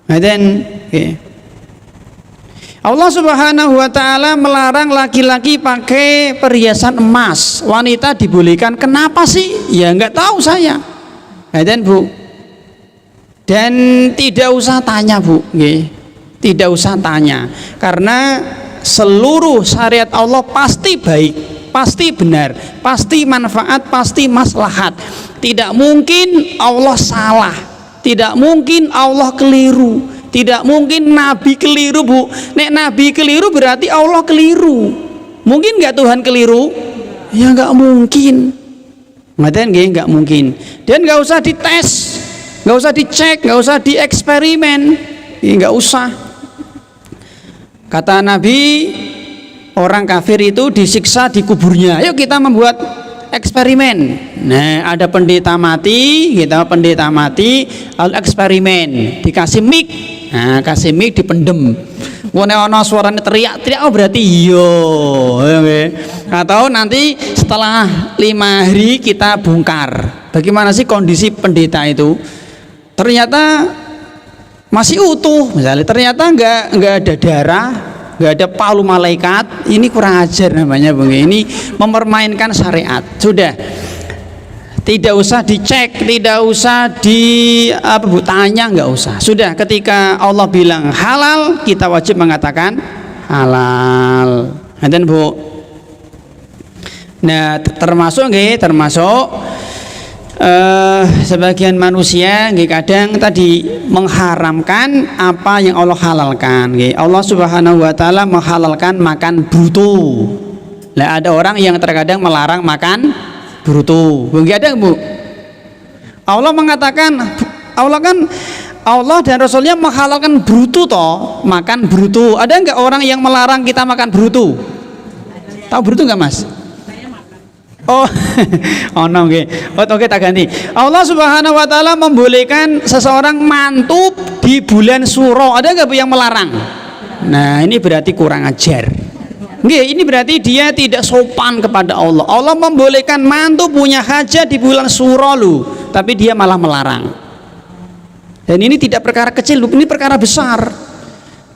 Dan Allah Subhanahu wa taala melarang laki-laki pakai perhiasan emas, wanita dibolehkan. Kenapa sih? Ya nggak tahu saya. Dan Bu, dan tidak usah tanya Bu, tidak usah tanya, karena seluruh syariat Allah pasti baik, pasti benar, pasti manfaat, pasti maslahat. Tidak mungkin Allah salah, tidak mungkin Allah keliru. Tidak mungkin Nabi keliru Bu. Nek Nabi keliru berarti Allah keliru. Mungkin nggak Tuhan keliru? Ya nggak mungkin. Nggak mungkin. Dan nggak usah dites, nggak usah dicek, nggak usah dieksperimen, nggak usah. Kata Nabi, orang kafir itu disiksa di kuburnya. Ayo kita membuat eksperimen. Nah, ada pendeta mati, lalu eksperimen, dikasih mic. Nah, kasih mic dipendem. Ono suaranya teriak-teriak, oh berarti iyo. Atau nanti setelah 5 hari kita bongkar. Bagaimana sih kondisi pendeta itu? Ternyata masih utuh, misalnya ternyata nggak ada darah, nggak ada palu malaikat. Ini kurang ajar namanya, Bung. Ini mempermainkan syariat. Sudah, tidak usah dicek, tidak usah tanya, nggak usah. Sudah, ketika Allah bilang halal, kita wajib mengatakan halal. Dan Bu, nah termasuk sebagian manusia kadang tadi mengharamkan apa yang Allah halalkan. Allah Subhanahu wa taala menghalalkan makan bruto. Lah ada orang yang terkadang melarang makan bruto. Ada Bu. Allah mengatakan, Allah dan Rasulnya menghalalkan bruto toh, makan bruto. Ada enggak orang yang melarang kita makan bruto? Tahu bruto enggak Mas? Oh, no, oke, tak ganti. Allah Subhanahu wa taala membolehkan seseorang mantub di bulan Suro. Ada nggak yang melarang? Nah, ini berarti kurang ajar. Ini berarti dia tidak sopan kepada Allah. Allah membolehkan mantub punya hajat di bulan Suro loh, tapi dia malah melarang. Dan ini tidak perkara kecil, ini perkara besar.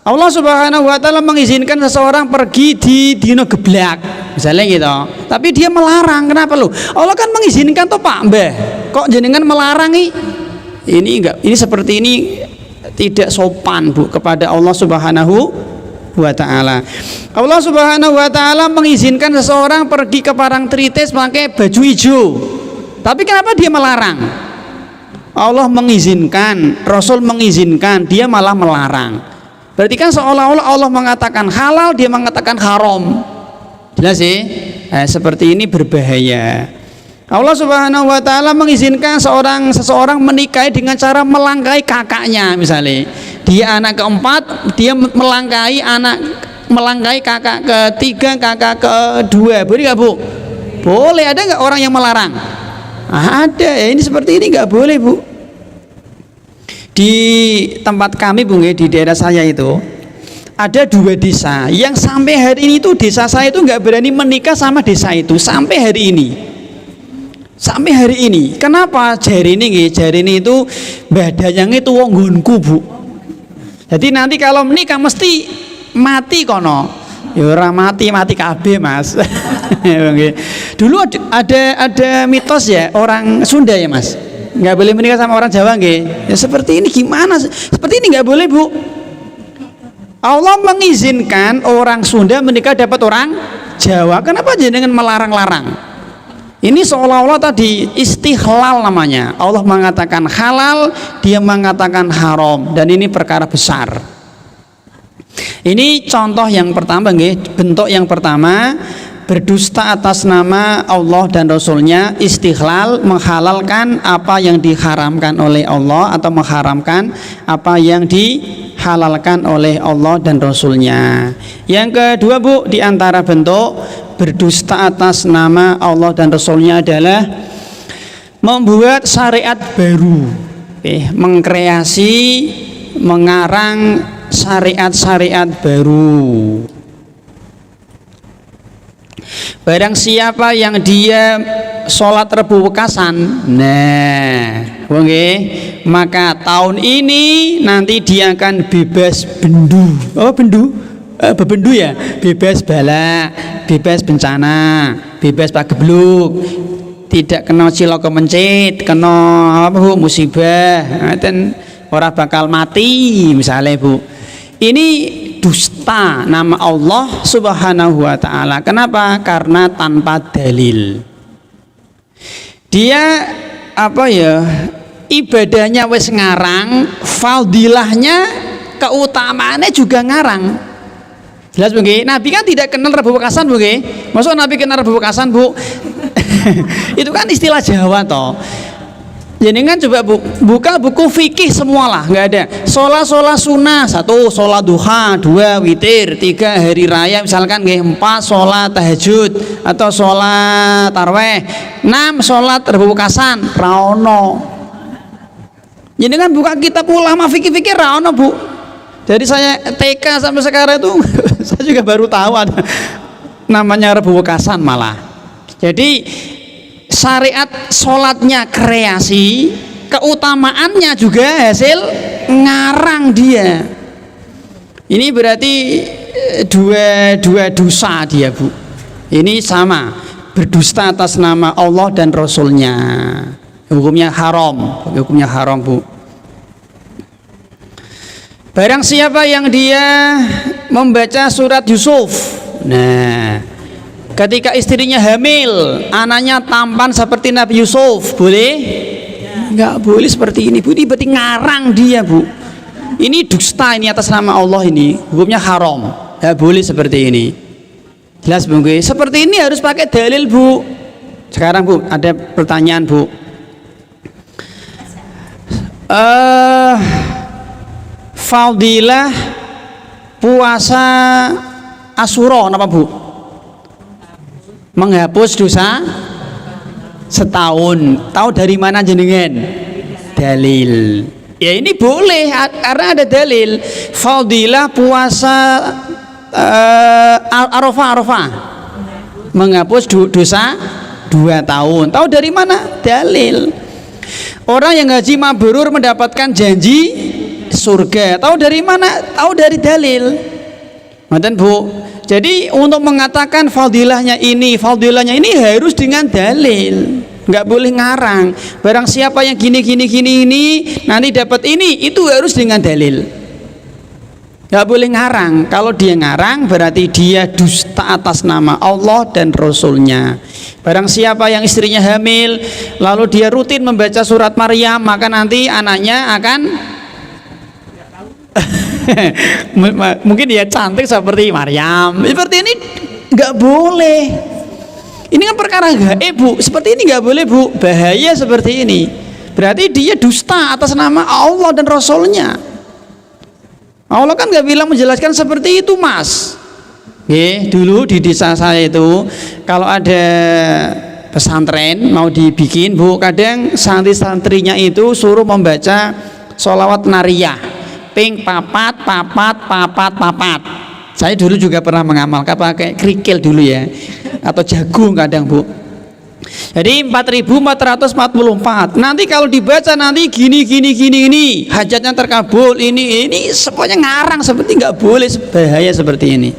Allah Subhanahu wa taala mengizinkan seseorang pergi di dino geblak, misalnya gitu. Tapi dia melarang. Kenapa lu? Allah kan mengizinkan toh Pak Mbah. Kok jenengan melarang ini enggak? Ini seperti ini tidak sopan Bu kepada Allah Subhanahu wa taala. Allah Subhanahu wa taala mengizinkan seseorang pergi ke Parangtritis pakai baju hijau. Tapi kenapa dia melarang? Allah mengizinkan, Rasul mengizinkan, dia malah melarang. Berarti kan seolah-olah Allah mengatakan halal, dia mengatakan haram. Jelas sih? Seperti ini berbahaya. Allah Subhanahu wa taala mengizinkan seseorang menikahi dengan cara melangkahi kakaknya, misalnya. Dia anak keempat, dia melangkahi kakak ketiga, kakak kedua. Boleh nggak Bu? Boleh. Ada nggak orang yang melarang? Ada. Ini seperti ini nggak boleh Bu. Di tempat kami Bung, di daerah saya itu ada 2 desa yang sampai hari ini tuh desa saya itu nggak berani menikah sama desa itu sampai hari ini. Sampai hari ini. Kenapa? Jari ini itu badannya itu wonggonku Bu. Jadi nanti kalau menikah mesti mati kono. Ya ora mati kabeh Mas. Dulu ada mitos ya orang Sunda ya Mas. Nggak boleh menikah sama orang Jawa nggih. Ya seperti ini gimana? Seperti ini nggak boleh Bu. Allah mengizinkan orang Sunda menikah dapat orang Jawa. Kenapa jenengan melarang-larang? Ini seolah-olah tadi istihlal namanya. Allah mengatakan halal, dia mengatakan haram, dan ini perkara besar. Ini contoh yang pertama nggih, bentuk yang pertama. Berdusta atas nama Allah dan Rasulnya, istihlal, menghalalkan apa yang diharamkan oleh Allah atau mengharamkan apa yang dihalalkan oleh Allah dan Rasulnya. Yang kedua Bu, diantara bentuk berdusta atas nama Allah dan Rasulnya adalah membuat syariat baru, mengkreasi, mengarang syariat-syariat baru. Barang siapa yang dia sholat Rebu Wekasan, maka tahun ini nanti dia akan bebas bendu. Oh bendu? bebendu ya, bebas bala, bebas bencana, bebas pagebluk, tidak kena cilaka mencit, kena apa Bu, musibah, dan ora bakal mati misalnya Bu. Ini dusta nama Allah Subhanahu wa taala. Kenapa? Karena tanpa dalil. Dia apa ya? Ibadahnya wis ngarang, fadilahnya, keutamaannya juga ngarang. Jelas Bu nggih? Nabi kan tidak kenal Rebu Wekasan Bu nggih? Maksud Nabi kenal Rebu Wekasan Bu? Itu kan istilah Jawa toh. Jadi kan coba Bu, buka buku fikih semualah, nggak ada. Sholat sunnah 1, sholat duha 2, witir 3, hari raya misalkan nggih 4, sholat tahajud atau sholat tarweh 6, sholat Rebu Wekasan raono. Jadi kan buka kitab ulama fikih-fikih raono Bu. Jadi saya TK sampai sekarang itu saya juga baru tahu ada namanya Rebu Wekasan malah. Jadi syariat sholatnya kreasi, keutamaannya juga hasil ngarang dia. Ini berarti dua dosa dia Bu. Ini sama, berdusta atas nama Allah dan Rasulnya. Hukumnya haram Bu. Barang siapa yang dia membaca surat Yusuf, nah ketika istrinya hamil, anaknya tampan seperti Nabi Yusuf, boleh? Enggak boleh seperti ini Bu, ini berarti ngarang dia Bu. Ini dusta ini atas nama Allah, ini hukumnya haram, enggak boleh seperti ini. Jelas Bu? Seperti ini harus pakai dalil Bu. Sekarang Bu, ada pertanyaan Bu. Fadilah puasa Asyura apa Bu? Menghapus dosa setahun. Tahu dari mana jenengan? Dalil. Ya ini boleh karena ada dalil. Fadilah puasa Arafah menghapus dosa 2 tahun. Tahu dari mana? Dalil. Orang yang haji mabrur mendapatkan janji surga. Tahu dari mana? Tahu dari dalil. Ngoten Bu. Jadi untuk mengatakan fadilahnya ini harus dengan dalil. Enggak boleh ngarang. Barang siapa yang gini ini nanti dapat ini, itu harus dengan dalil. Enggak boleh ngarang. Kalau dia ngarang berarti dia dusta atas nama Allah dan Rasulnya. Barang siapa yang istrinya hamil lalu dia rutin membaca surat Maryam, maka nanti anaknya akan mungkin dia cantik seperti Maryam. Seperti ini nggak boleh. Ini kan perkara gaib Bu. Seperti ini nggak boleh Bu. Bahaya seperti ini. Berarti dia dusta atas nama Allah dan Rasulnya. Allah kan nggak bilang menjelaskan seperti itu Mas. Dulu di desa saya itu kalau ada pesantren mau dibikin Bu, kadang santri-santrinya itu suruh membaca sholawat nariyah ping papat. Saya dulu juga pernah mengamalkan pakai kerikil dulu ya, atau jagung kadang Bu. Jadi 4444. Nanti kalau dibaca nanti gini hajatnya terkabul, ini semuanya ngarang, seperti nggak boleh, bahaya seperti ini.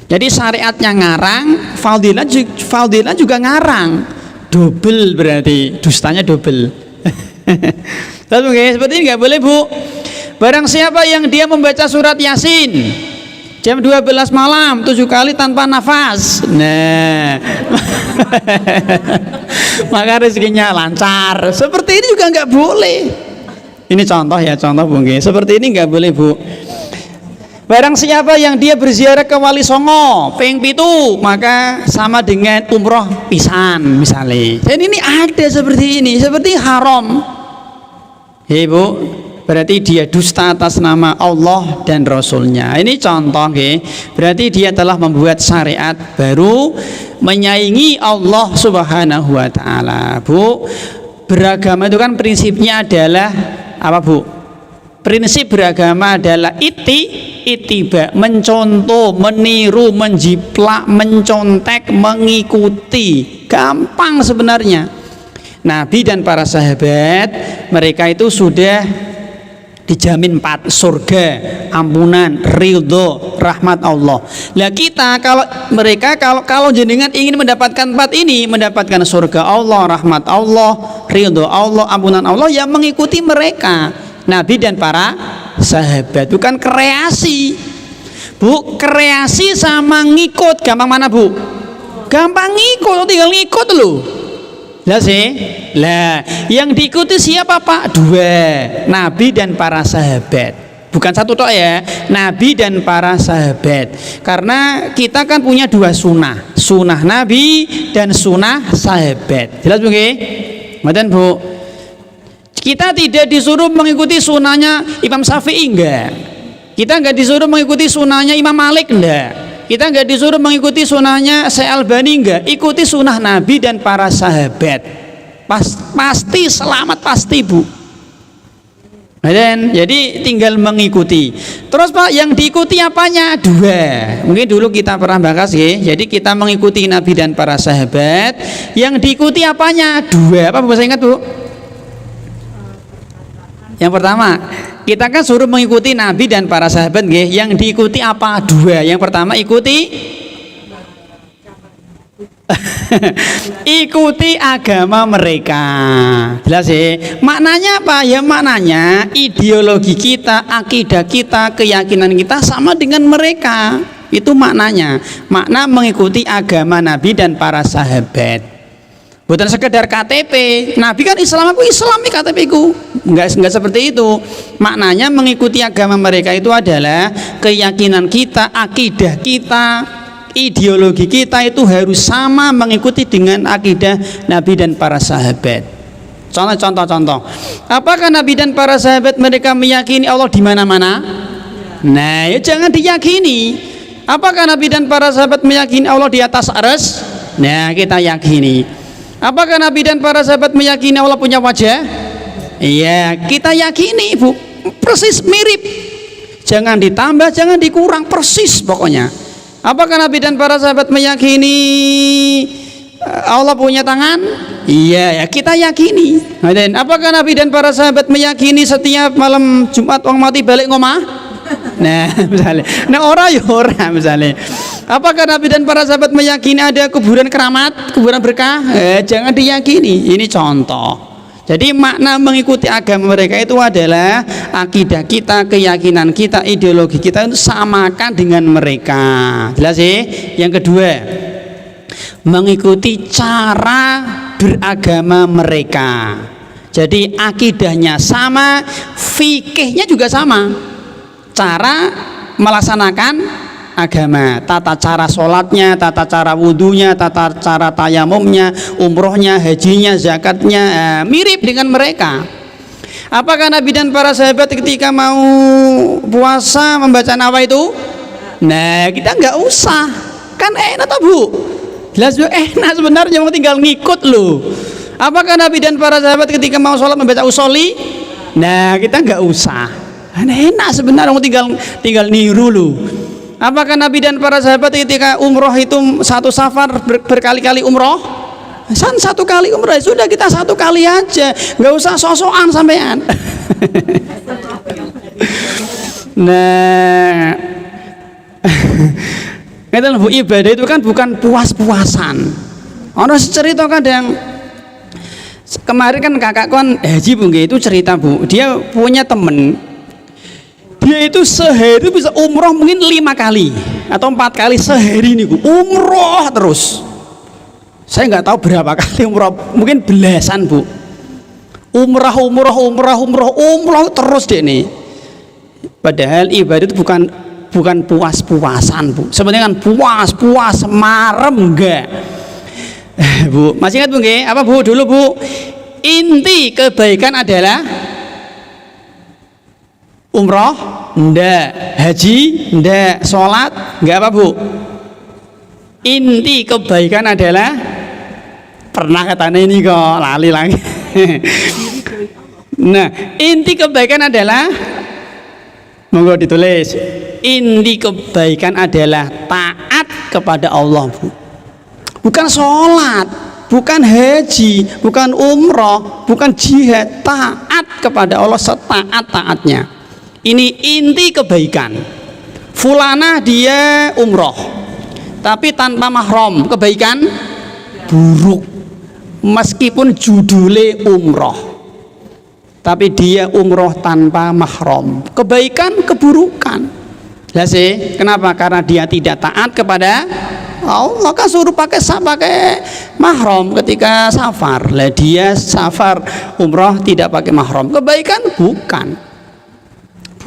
Jadi syariatnya ngarang, fadilah juga ngarang, double berarti dustanya double. Seperti ini nggak boleh Bu. Barang siapa yang dia membaca surat Yasin jam 12 malam 7 kali tanpa nafas, nah maka rezekinya lancar. Seperti ini juga nggak boleh. Ini contoh ya, contoh Bu. Seperti ini nggak boleh Bu. Barang siapa yang dia berziarah ke Wali Songo ping 7, maka sama dengan umroh pisan misalnya. Jadi ini ada seperti ini, seperti haram. Bu, berarti dia dusta atas nama Allah dan Rasulnya. Ini contoh, berarti dia telah membuat syariat baru menyaingi Allah Subhanahu wa Ta'ala. Bu, beragama itu kan prinsipnya adalah apa Bu? Prinsip beragama adalah ittiba, mencontoh, meniru, menjiplak, mencontek, mengikuti. Gampang sebenarnya. Nabi dan para sahabat mereka itu sudah Dijamin 4, surga, ampunan, ridho, rahmat Allah. Lah kita kalau jenengan ingin mendapatkan 4 ini, mendapatkan surga Allah, rahmat Allah, ridho Allah, ampunan Allah, ya mengikuti mereka, Nabi dan para sahabat. Bukan kreasi, Bu. Kreasi sama ngikut gampang mana, Bu? Gampang ngikut, tinggal ngikut loh. Lah sih, lah yang diikuti siapa Pak? 2, Nabi dan para sahabat. Bukan 1 tok ya, Nabi dan para sahabat. Karena kita kan punya 2 sunnah, sunnah Nabi dan sunnah sahabat. Jelas Bu? Mboten Bu? Kita tidak disuruh mengikuti sunnahnya Imam Syafi'i, enggak. Kita enggak disuruh mengikuti sunnahnya Imam Malik, enggak. Kita enggak disuruh mengikuti sunnahnya Syekh Albani, enggak. Ikuti sunnah Nabi dan para sahabat. Pasti selamat, pasti Bu. Dan jadi tinggal mengikuti. Terus Pak, yang diikuti apanya? 2. Mungkin dulu kita pernah bahas ya. Jadi kita mengikuti Nabi dan para sahabat. Yang diikuti apanya? 2. Apa bisa ingat Bu? Yang pertama, kita kan suruh mengikuti Nabi dan para sahabat, nggih. Yang diikuti apa? 2. Yang pertama ikuti ikuti agama mereka. Jelas ya? Maknanya apa? Ya maknanya ideologi kita, akidah kita, keyakinan kita sama dengan mereka. Itu maknanya. Makna mengikuti agama Nabi dan para sahabat. Bukan sekedar KTP. Nabi kan Islam, aku Islami KTP ku. Enggak seperti itu. Maknanya mengikuti agama mereka itu adalah keyakinan kita, akidah kita, ideologi kita itu harus sama mengikuti dengan akidah Nabi dan para sahabat. Contoh. Apakah Nabi dan para sahabat mereka meyakini Allah di mana-mana? Nah, ya jangan diyakini. Apakah Nabi dan para sahabat meyakini Allah di atas arsy? Nah, kita yakini. Apakah Nabi dan para sahabat meyakini Allah punya wajah? Iya, kita yakini Bu. Persis mirip. Jangan ditambah, jangan dikurang, persis pokoknya. Apakah Nabi dan para sahabat meyakini Allah punya tangan? Iya, ya kita yakini. Dan apakah Nabi dan para sahabat meyakini setiap malam Jumat wong mati balik ngomah? Nah, misalnya. Nah, ora misalnya. Apakah Nabi dan para sahabat meyakini ada kuburan keramat, kuburan berkah? Jangan diyakini. Ini contoh. Jadi makna mengikuti agama mereka itu adalah akidah kita, keyakinan kita, ideologi kita itu samakan dengan mereka. Jelas sih? Yang kedua, mengikuti cara beragama mereka. Jadi akidahnya sama, fikihnya juga sama. Cara melaksanakan agama, tata cara sholatnya, tata cara wudhunya, tata cara tayamumnya, umrohnya, hajinya, zakatnya, mirip dengan mereka. Apakah Nabi dan para sahabat ketika mau puasa membaca nawa itu? Nah, kita nggak usah, kan enak toh Bu? Jelas enak sebenarnya, mau tinggal ngikut loh. Apakah Nabi dan para sahabat ketika mau sholat membaca usolli? Nah, kita nggak usah, enak sebenarnya, mau tinggal niru loh. Apakah Nabi dan para sahabat ketika umroh itu satu safar berkali-kali umroh? Satu kali umroh, sudah kita 1 kali aja, nggak usah sosokan sampean. Nah, itu Bu, ibadah itu kan bukan puas-puasan. Orang cerita kadang, kemarin kan kakak kan haji Bu, itu cerita Bu, dia punya temen. Dia itu sehari bisa umroh mungkin 5 kali atau 4 kali sehari nih Bu, umroh terus. Saya nggak tahu berapa kali umroh, mungkin belasan Bu. Umroh terus deh nih. Padahal ibadah itu bukan puas-puasan Bu. Sebenarnya kan puas marem enggak. Bu, masih ingat Bu nggih? Apa Bu dulu Bu? Inti kebaikan adalah umroh, ndak, haji, ndak, sholat, enggak apa Bu? Inti kebaikan adalah, pernah katanya ini kok lali lagi. Nah, inti kebaikan adalah, monggo ditulis, inti kebaikan adalah taat kepada Allah Bu. Bukan sholat, bukan haji, bukan umroh, bukan jihad, taat kepada Allah setaat-taatnya. Ini inti kebaikan. Fulana dia umroh tapi tanpa mahram, kebaikan buruk. Meskipun judulnya umroh tapi dia umroh tanpa mahram, kebaikan keburukan. Lah sih, kenapa? Karena dia tidak taat kepada Allah, kan suruh pakai mahram ketika safar. Lah dia safar umroh tidak pakai mahram, kebaikan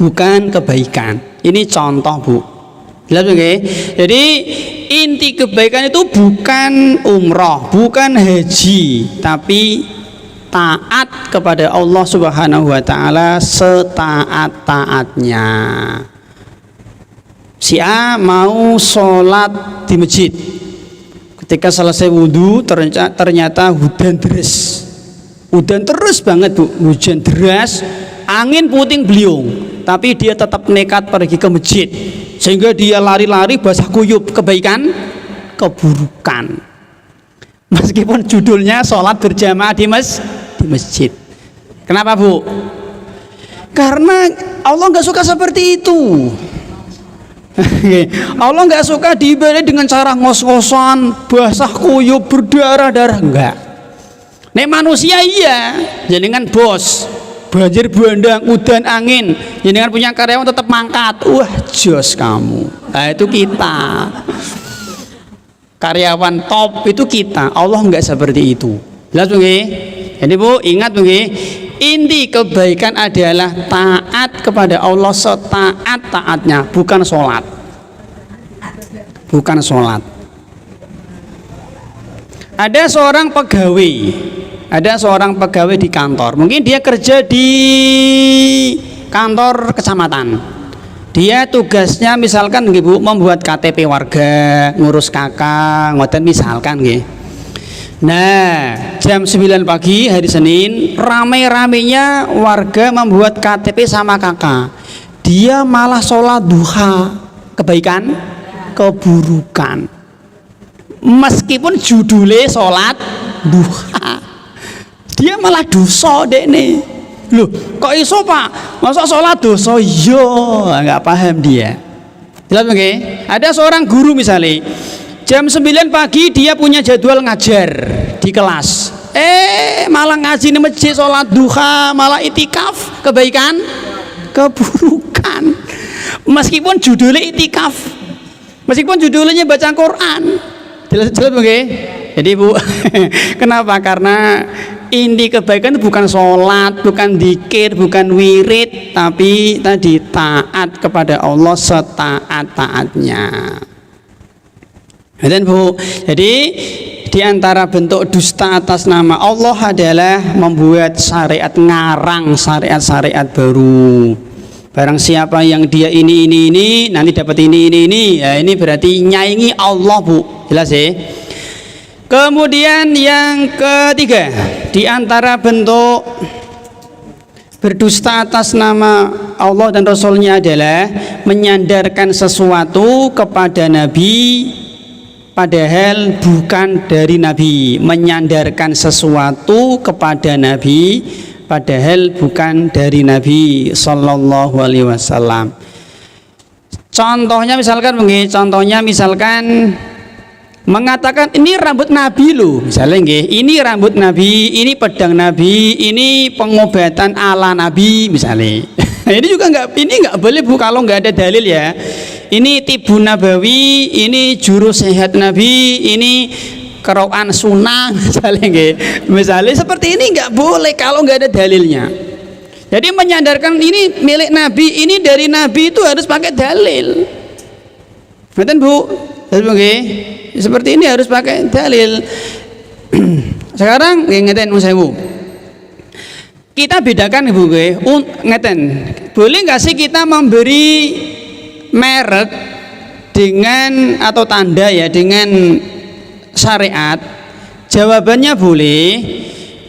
bukan kebaikan. Ini contoh, Bu. Jelas, oke? Jadi inti kebaikan itu bukan umroh, bukan haji, tapi taat kepada Allah Subhanahu wa taala setaat-taatnya. Si A mau sholat di masjid, ketika selesai wudhu ternyata hujan terus banget, Bu, hujan deras, angin puting beliung, tapi dia tetap nekat pergi ke masjid sehingga dia lari-lari basah kuyup, kebaikan keburukan. Meskipun judulnya sholat berjamaah di masjid. Kenapa, Bu? Karena Allah nggak suka seperti itu. Allah nggak suka diibadah dengan cara ngos-ngosan, basah kuyup, berdarah-darah, enggak. Nek manusia iya, jenengan bos, banjir bandang, udan angin, jenengan punya karyawan tetap mangkat, wah jos kamu. Nah itu kita, karyawan top itu kita. Allah nggak seperti itu. Jelas, Bu? Jadi, Bu, ingat, Bu, inti kebaikan adalah taat kepada Allah setaat-taatnya, bukan sholat. Bukan sholat. Ada seorang pegawai di kantor. Mungkin dia kerja di kantor kecamatan. Dia tugasnya misalkan, Bu, membuat KTP warga, ngurus KK, ngoten misalkan, nggih. Nah, jam 9 pagi hari Senin, rame-ramenya warga membuat KTP sama kakak. Dia malah sholat duha, kebaikan keburukan. Meskipun judulnya sholat duha, dia malah dosa dekne. Loh, kok iso, Pak? Masa sholat dosa? Iya, nggak paham dia. Jelas, oke? Ada seorang guru misalnya, jam 9 pagi dia punya jadwal ngajar di kelas. Malah ngaji di masjid, sholat duha, malah itikaf, kebaikan keburukan. Meskipun judulnya itikaf, meskipun judulnya baca Quran. Jelas, oke? Jadi, Bu, kenapa? Karena inti kebaikan itu bukan sholat, bukan dzikir, bukan wirid, tapi tadi taat kepada Allah setaat-taatnya. Dan, Bu, jadi di antara bentuk dusta atas nama Allah adalah membuat syariat, ngarang syariat-syariat baru. Barang siapa yang dia ini nanti dapat ini, ya ini berarti nyaingi Allah, Bu. Jelas ya? Kemudian yang ketiga, di antara bentuk berdusta atas nama Allah dan Rasulnya adalah menyandarkan sesuatu kepada Nabi padahal bukan dari Nabi. Menyandarkan sesuatu kepada Nabi padahal bukan dari Nabi Sallallahu Alaihi Wasallam. Contohnya misalkan mengatakan ini rambut Nabi loh, misalnya nggih, ini rambut Nabi, ini pedang Nabi, ini pengobatan ala Nabi misalnya. Ini juga nggak boleh, Bu, kalau nggak ada dalil ya. Ini tibu nabawi, ini juru sehat Nabi, ini Quran sunnah misalnya nggih. Misalnya seperti ini nggak boleh kalau nggak ada dalilnya. Jadi menyandarkan ini milik Nabi, ini dari Nabi itu harus pakai dalil. Betul, Bu? Oke. Seperti ini harus pakai dalil. Sekarang ngeten Sewu, kita bedakan, Ibu, ngeten, boleh nggak sih kita memberi merek dengan atau tanda ya dengan syariat? Jawabannya boleh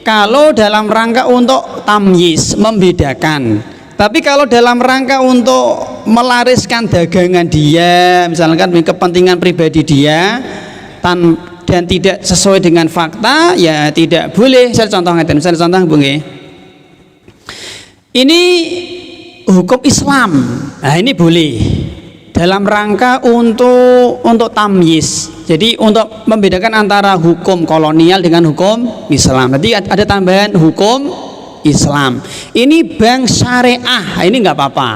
kalau dalam rangka untuk tamyiz, membedakan. Tapi kalau dalam rangka untuk melariskan dagangan dia, misalkan kepentingan pribadi dia dan tidak sesuai dengan fakta, ya tidak boleh. Saya contoh ngeten, misalnya contoh, Bu, ini hukum Islam. Nah, ini boleh dalam rangka untuk tamyiz. Jadi untuk membedakan antara hukum kolonial dengan hukum Islam. Jadi ada tambahan hukum Islam. Ini bank syariah, ini nggak apa-apa.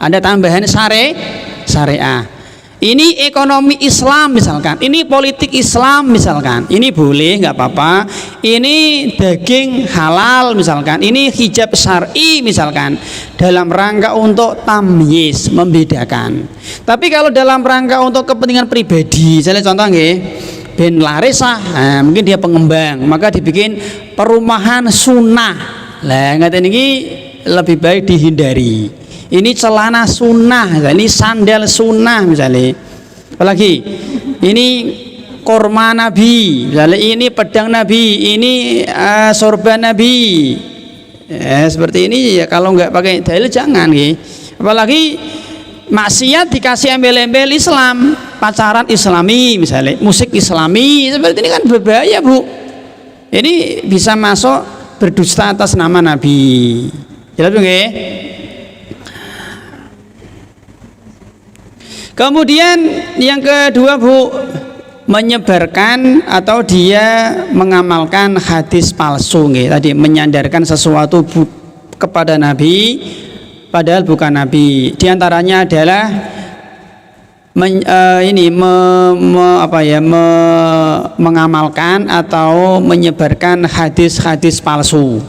Ada tambahan syariah. Ini ekonomi Islam misalkan, ini politik Islam misalkan, ini boleh nggak apa-apa. Ini daging halal misalkan, ini hijab syar'i misalkan, dalam rangka untuk tamyiz, membedakan. Tapi kalau dalam rangka untuk kepentingan pribadi, saya contoh nggih, ben laris nah, mungkin dia pengembang, maka dibikin perumahan sunnah. Lah ngaten iki lebih baik dihindari. Ini celana sunnah, ini sandal sunnah misalnya. Apalagi ini korma Nabi, misalnya ini pedang Nabi, ini sorban Nabi. Seperti ini ya, kalau nggak pakai dalil jangan gitu. Apalagi maksiat dikasih embel-embel Islam, pacaran Islami misalnya, musik Islami, seperti ini kan berbahaya Bu. Ini bisa masuk berdusta atas nama Nabi. Jelas nggih? Kemudian yang kedua Bu, menyebarkan atau dia mengamalkan hadis palsu nggih. Tadi menyandarkan sesuatu kepada Nabi padahal bukan Nabi. Di antaranya adalah mengamalkan atau menyebarkan hadis-hadis palsu.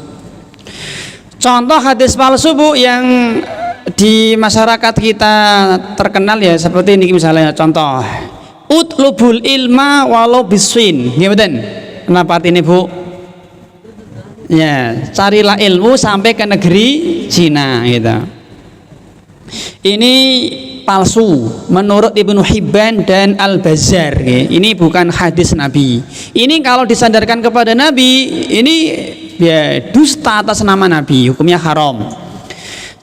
Contoh hadis palsu Bu yang di masyarakat kita terkenal ya seperti ini misalnya, contoh utlubul ilma walau biswin, ya betul. Kenapa ini Bu? Ya, carilah ilmu sampai ke negeri Cina gitu. Ini palsu menurut Ibnu Hibban dan Al-Bazzar ya. Ini bukan hadis Nabi. Ini kalau disandarkan kepada Nabi, ini ya dusta atas nama Nabi, hukumnya haram.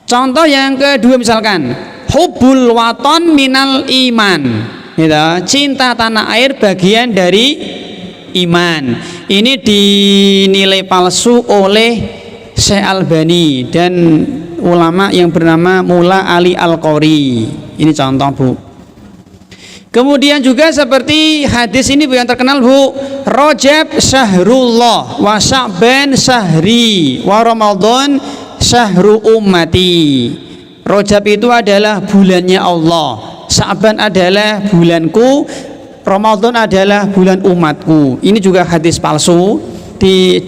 Contoh yang kedua misalkan hubbul waton minal iman gitu. Cinta tanah air bagian dari iman. Ini dinilai palsu oleh Syekh Albani dan ulama yang bernama Mula Ali Al-Qori. Ini contoh Bu. Kemudian juga seperti hadis ini Bu yang terkenal Bu, Rajab syahrullah wa Sya'ban syahri wa Ramadan syahru ummati. Rajab itu adalah bulannya Allah, Sya'ban adalah bulanku, Ramadan adalah bulan umatku. Ini juga hadis palsu,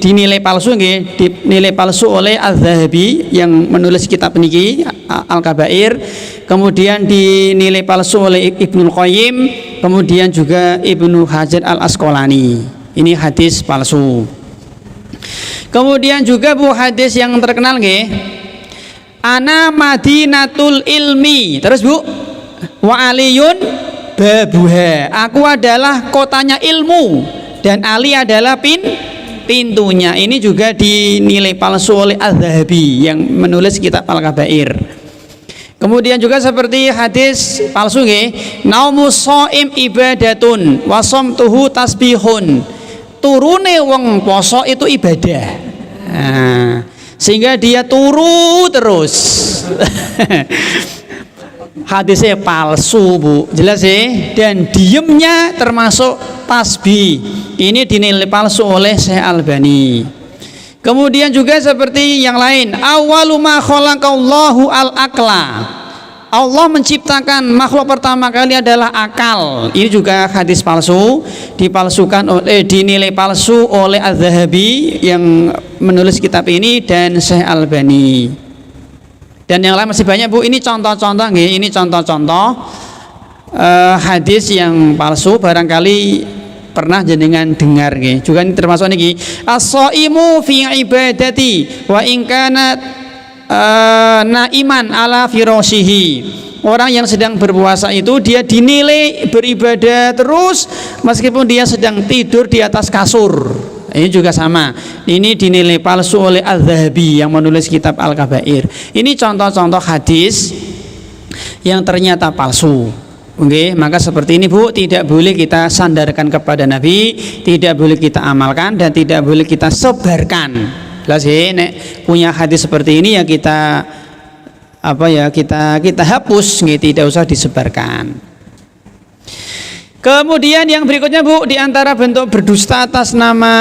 dinilai palsu nggih, dinilai palsu oleh Az-Zahabi yang menulis kitab niki Al-Kabair. Kemudian dinilai palsu oleh Ibnul Qayyim, kemudian juga Ibnu Hajar Al-Asqalani. Ini hadis palsu. Kemudian juga Bu hadis yang terkenal nggih, ana madinatul ilmi. Terus Bu, wa aliyun babuha. Aku adalah kotanya ilmu dan Ali adalah pintunya. Ini juga dinilai palsu oleh Az-Zahabi yang menulis kitab Al-Kabair. Kemudian juga seperti hadis palsu nggih, naumus shaim ibadatun wa shamtuhu tasbihun. Turune wong poso itu ibadah. Nah, sehingga dia turu terus. Hadisnya palsu Bu, jelas ya. Dan diemnya termasuk tasbih. Ini dinilai palsu oleh Syekh Albani. Kemudian juga seperti yang lain, awwalu ma khalaqallahu al-aqla. Allah menciptakan makhluk pertama kali adalah akal. Ini juga hadis palsu, dinilai palsu oleh Az-Zahabi yang menulis kitab ini dan Syekh Albani. Dan yang lain masih banyak Bu. Ini contoh-contoh nggih, ini contoh-contoh hadis yang palsu barangkali pernah jenengan dengar nggih. Juga ini termasuk niki, as-shaimu fi ibadati wa in kana naiman ala firashihi. Orang yang sedang berpuasa itu dia dinilai beribadah terus meskipun dia sedang tidur di atas kasur. Ini juga sama. Ini dinilai palsu oleh Az-Zahabi yang menulis kitab Al-Kabair. Ini contoh-contoh hadis yang ternyata palsu. Oke, maka seperti ini Bu, tidak boleh kita sandarkan kepada Nabi, tidak boleh kita amalkan dan tidak boleh kita sebarkan. Jelas ya, nek punya hadis seperti ini ya kita kita hapus, tidak usah disebarkan. Kemudian yang berikutnya Bu, di antara bentuk berdusta atas nama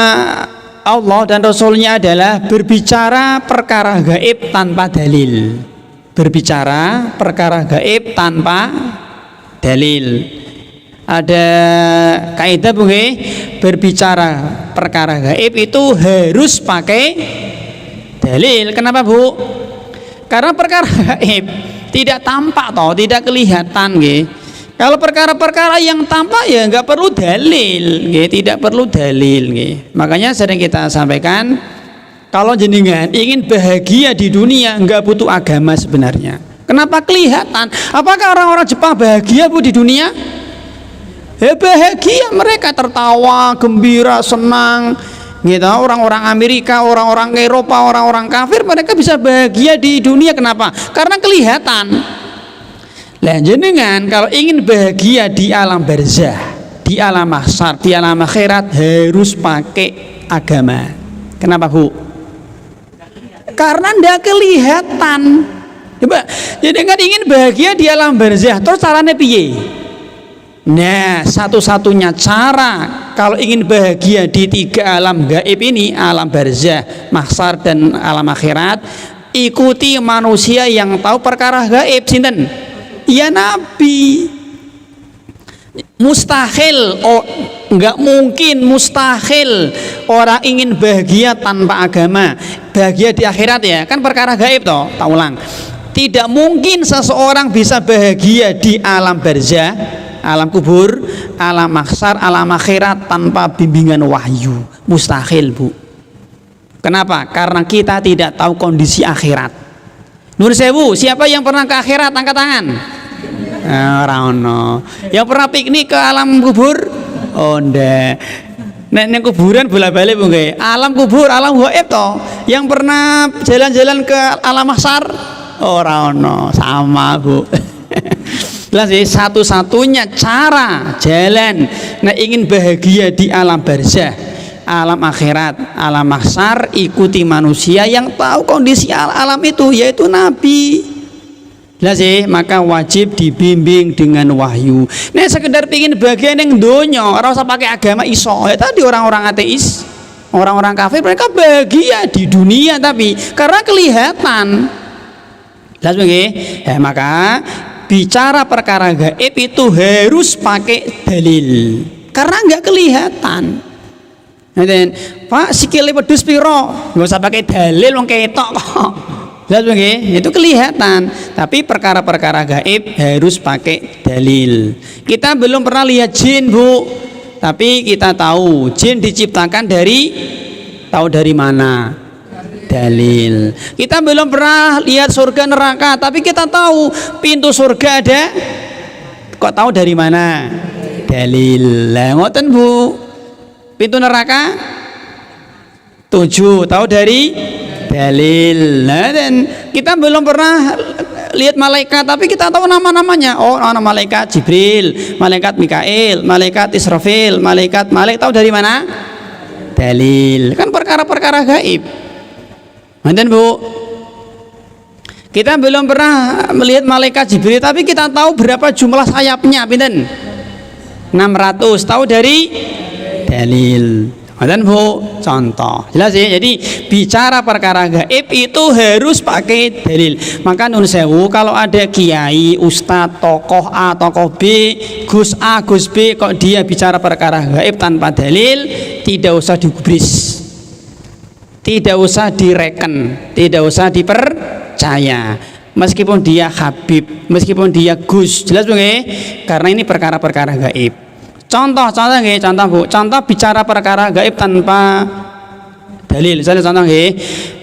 Allah dan Rasulnya adalah berbicara perkara gaib tanpa dalil. Berbicara perkara gaib tanpa dalil. Ada kaidah Bu, berbicara perkara gaib itu harus pakai dalil. Kenapa Bu? Karena perkara gaib tidak tampak toh, tidak kelihatan nggih. Kalau perkara-perkara yang tampak ya nggak perlu dalil, tidak perlu dalil. Makanya sering kita sampaikan, kalau jenengan ingin bahagia di dunia nggak butuh agama sebenarnya. Kenapa kelihatan? Apakah orang-orang Jepang bahagia Bu di dunia? Ya bahagia, mereka tertawa, gembira, senang. Gitu. Orang-orang Amerika, orang-orang Eropa, orang-orang kafir mereka bisa bahagia di dunia. Kenapa? Karena kelihatan. Lah jenengan kalau ingin bahagia di alam barzah, di alam mahsyar, di alam akhirat harus pakai agama. Kenapa Bu? Karena ndak kelihatan. Coba jenengan ingin bahagia di alam barzah, terus caranya piye? Nah, satu-satunya cara kalau ingin bahagia di 3 alam gaib ini, alam barzah, mahsyar dan alam akhirat, ikuti manusia yang tahu perkara gaib. Sinten? Ya Nabi. Mustahil, enggak mungkin, mustahil orang ingin bahagia tanpa agama. Bahagia di akhirat ya, kan perkara gaib toh. Tak ulang. Tidak mungkin seseorang bisa bahagia di alam barzah, alam kubur, alam mahsyar, alam akhirat tanpa bimbingan wahyu. Mustahil Bu. Kenapa? Karena kita tidak tahu kondisi akhirat. Nur sewu, siapa yang pernah ke akhirat angkat tangan? Rano. Yang pernah piknik ke alam kubur? Oh ndak. Nek kuburan bola-balik Bu nggih. Alam kubur, alam gaib toh. Yang pernah jalan-jalan ke alam mahsyar? Oh rano, sama Bu. Jelas ya, satu-satunya cara jalan ingin bahagia di alam barzah, alam akhirat, alam mahsyar, ikuti manusia yang tahu kondisi alam itu, yaitu Nabi. Jelas ya, maka wajib dibimbing dengan wahyu. Nek sekedar pingin bahagia ning donya, ora usah pakai agama iso. Ya tadi orang-orang ateis, orang-orang kafir mereka bahagia di dunia tapi karena kelihatan. Jelas nggih? Ya, maka bicara perkara gaib itu harus pakai dalil. Karena enggak kelihatan. Nanti, Pak sikile wedhus piro? Enggak usah pakai dalil wong ketok kok. Jelas nggih? Itu kelihatan. Tapi perkara-perkara gaib harus pakai dalil. Kita belum pernah lihat jin, Bu. Tapi kita tahu jin diciptakan dari mana? Dalil. Kita belum pernah lihat surga neraka, tapi kita tahu pintu surga ada. Kok tahu dari mana? Dalil. Lah ngoten Bu. Pintu neraka 7, tahu dari dalil. Nah, dan kita belum pernah lihat malaikat, tapi kita tahu nama-namanya. Oh, nama malaikat Jibril, malaikat Mikail, malaikat Israfil, malaikat Malik, tahu dari mana? Dalil. Kan perkara-perkara gaib. Nanti Bu, kita belum pernah melihat malaikat Jibril, tapi kita tahu berapa jumlah sayapnya, pinten? 600, tahu dari dalil. Dan Bu, contoh jelas ya. Jadi bicara perkara gaib itu harus pakai dalil. Maka nun sewu, kalau ada kiai, ustadz, tokoh A, tokoh B, Gus A, Gus B, kok dia bicara perkara gaib tanpa dalil, tidak usah digubris, tidak usah direken, tidak usah dipercaya. Meskipun dia Habib, meskipun dia Gus, jelas Bu nggih? Karena ini perkara-perkara gaib. Contoh nggih, contoh Bu. Contoh bicara perkara gaib tanpa dalil. Saya contoh nggih.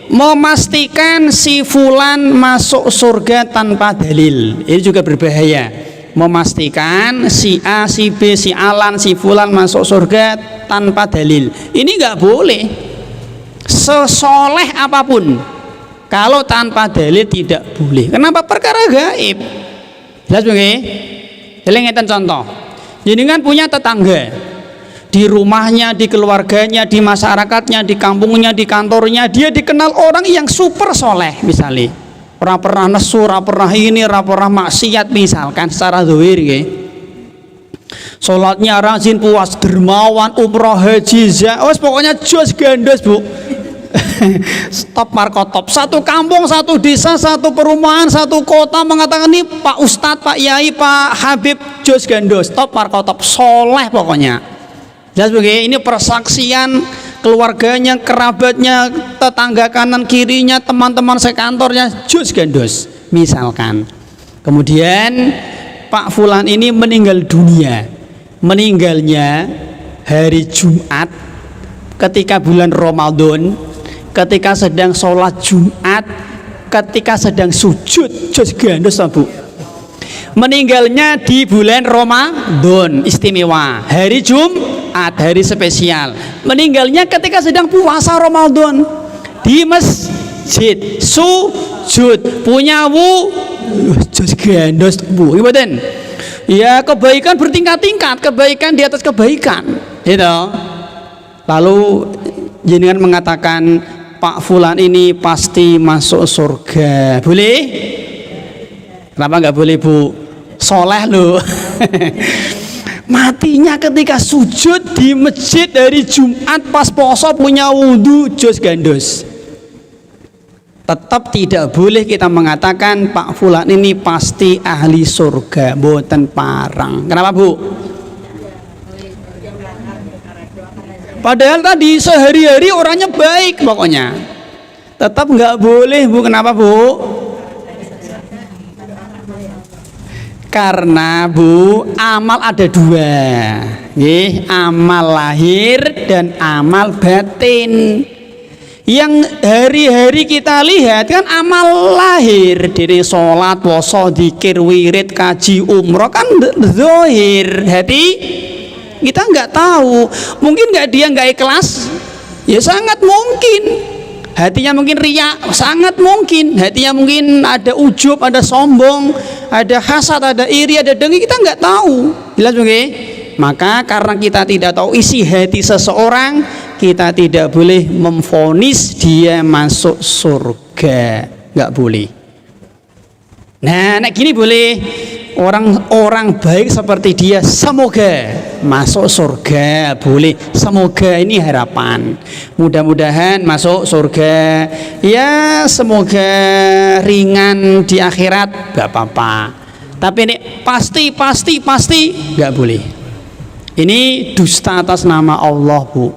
Memastikan si fulan masuk surga tanpa dalil. Ini juga berbahaya. Memastikan si A, si B, si Alan, si fulan masuk surga tanpa dalil. Ini enggak boleh. Sesoleh apapun, kalau tanpa dalil tidak boleh. Kenapa? Perkara gaib. Jelas nggih? Ngeten contoh. Jenengan punya tetangga di rumahnya, di keluarganya, di masyarakatnya, di kampungnya, di kantornya, dia dikenal orang yang super soleh misalnya, ora pernah nesu, ora pernah ini, ora pernah maksiat misalkan secara zahir nggih. Salatnya rajin, puas, dermawan, umroh, haji, wes pokoknya jos gandos, Bu. Stop markotop. Satu kampung, satu desa, satu perumahan, satu kota mengatakan ini Pak Ustadz, Pak Yai, Pak Habib jos gandos. Stop markotop. Soleh pokoknya. Jelas begini, ini persaksian keluarganya, kerabatnya, tetangga kanan kirinya, teman-teman sekantornya jos gandos misalkan. Kemudian Pak Fulan ini meninggal dunia. Meninggalnya hari Jumat ketika bulan Ramadan, ketika sedang sholat Jumat, ketika sedang sujud jos gandos, Bu. Meninggalnya di bulan Ramadan istimewa, hari Jumat, hari spesial. Meninggalnya ketika sedang puasa Ramadan di masjid, sujud, punya jos gandos, Bu. Gimana? Ya, kebaikan bertingkat-tingkat, kebaikan di atas kebaikan, gitu. Lalu jenengan mengatakan Pak Fulan ini pasti masuk surga, boleh? Kenapa nggak boleh, Bu? Soleh loh. Matinya ketika sujud di masjid dari Jumat pas poso, punya wudhu jos gandos. Tetap tidak boleh kita mengatakan Pak Fulan ini pasti ahli surga, mboten parang. Kenapa, Bu? Padahal tadi sehari-hari orangnya baik pokoknya. Tetap nggak boleh, Bu. Kenapa, Bu? Karena, Bu, amal ada dua, amal lahir dan amal batin. Yang hari-hari kita lihat kan amal lahir, dari sholat, puasa, dzikir, wirid, kaji, umroh kan zahir. Hati kita nggak tahu, mungkin dia nggak ikhlas, ya sangat mungkin. Hatinya mungkin riya, sangat mungkin. Hatinya mungkin ada ujub, ada sombong, ada hasad, ada iri, ada dengki, kita nggak tahu. Jelas begini. Maka karena kita tidak tahu isi hati seseorang, kita tidak boleh memvonis dia masuk surga, nggak boleh. Nah, gini boleh. Orang-orang baik seperti dia semoga masuk surga, boleh. Semoga ini harapan. Mudah-mudahan masuk surga. Ya, semoga ringan di akhirat, nggak apa-apa. Tapi ini pasti nggak boleh. Ini dusta atas nama Allah, Bu.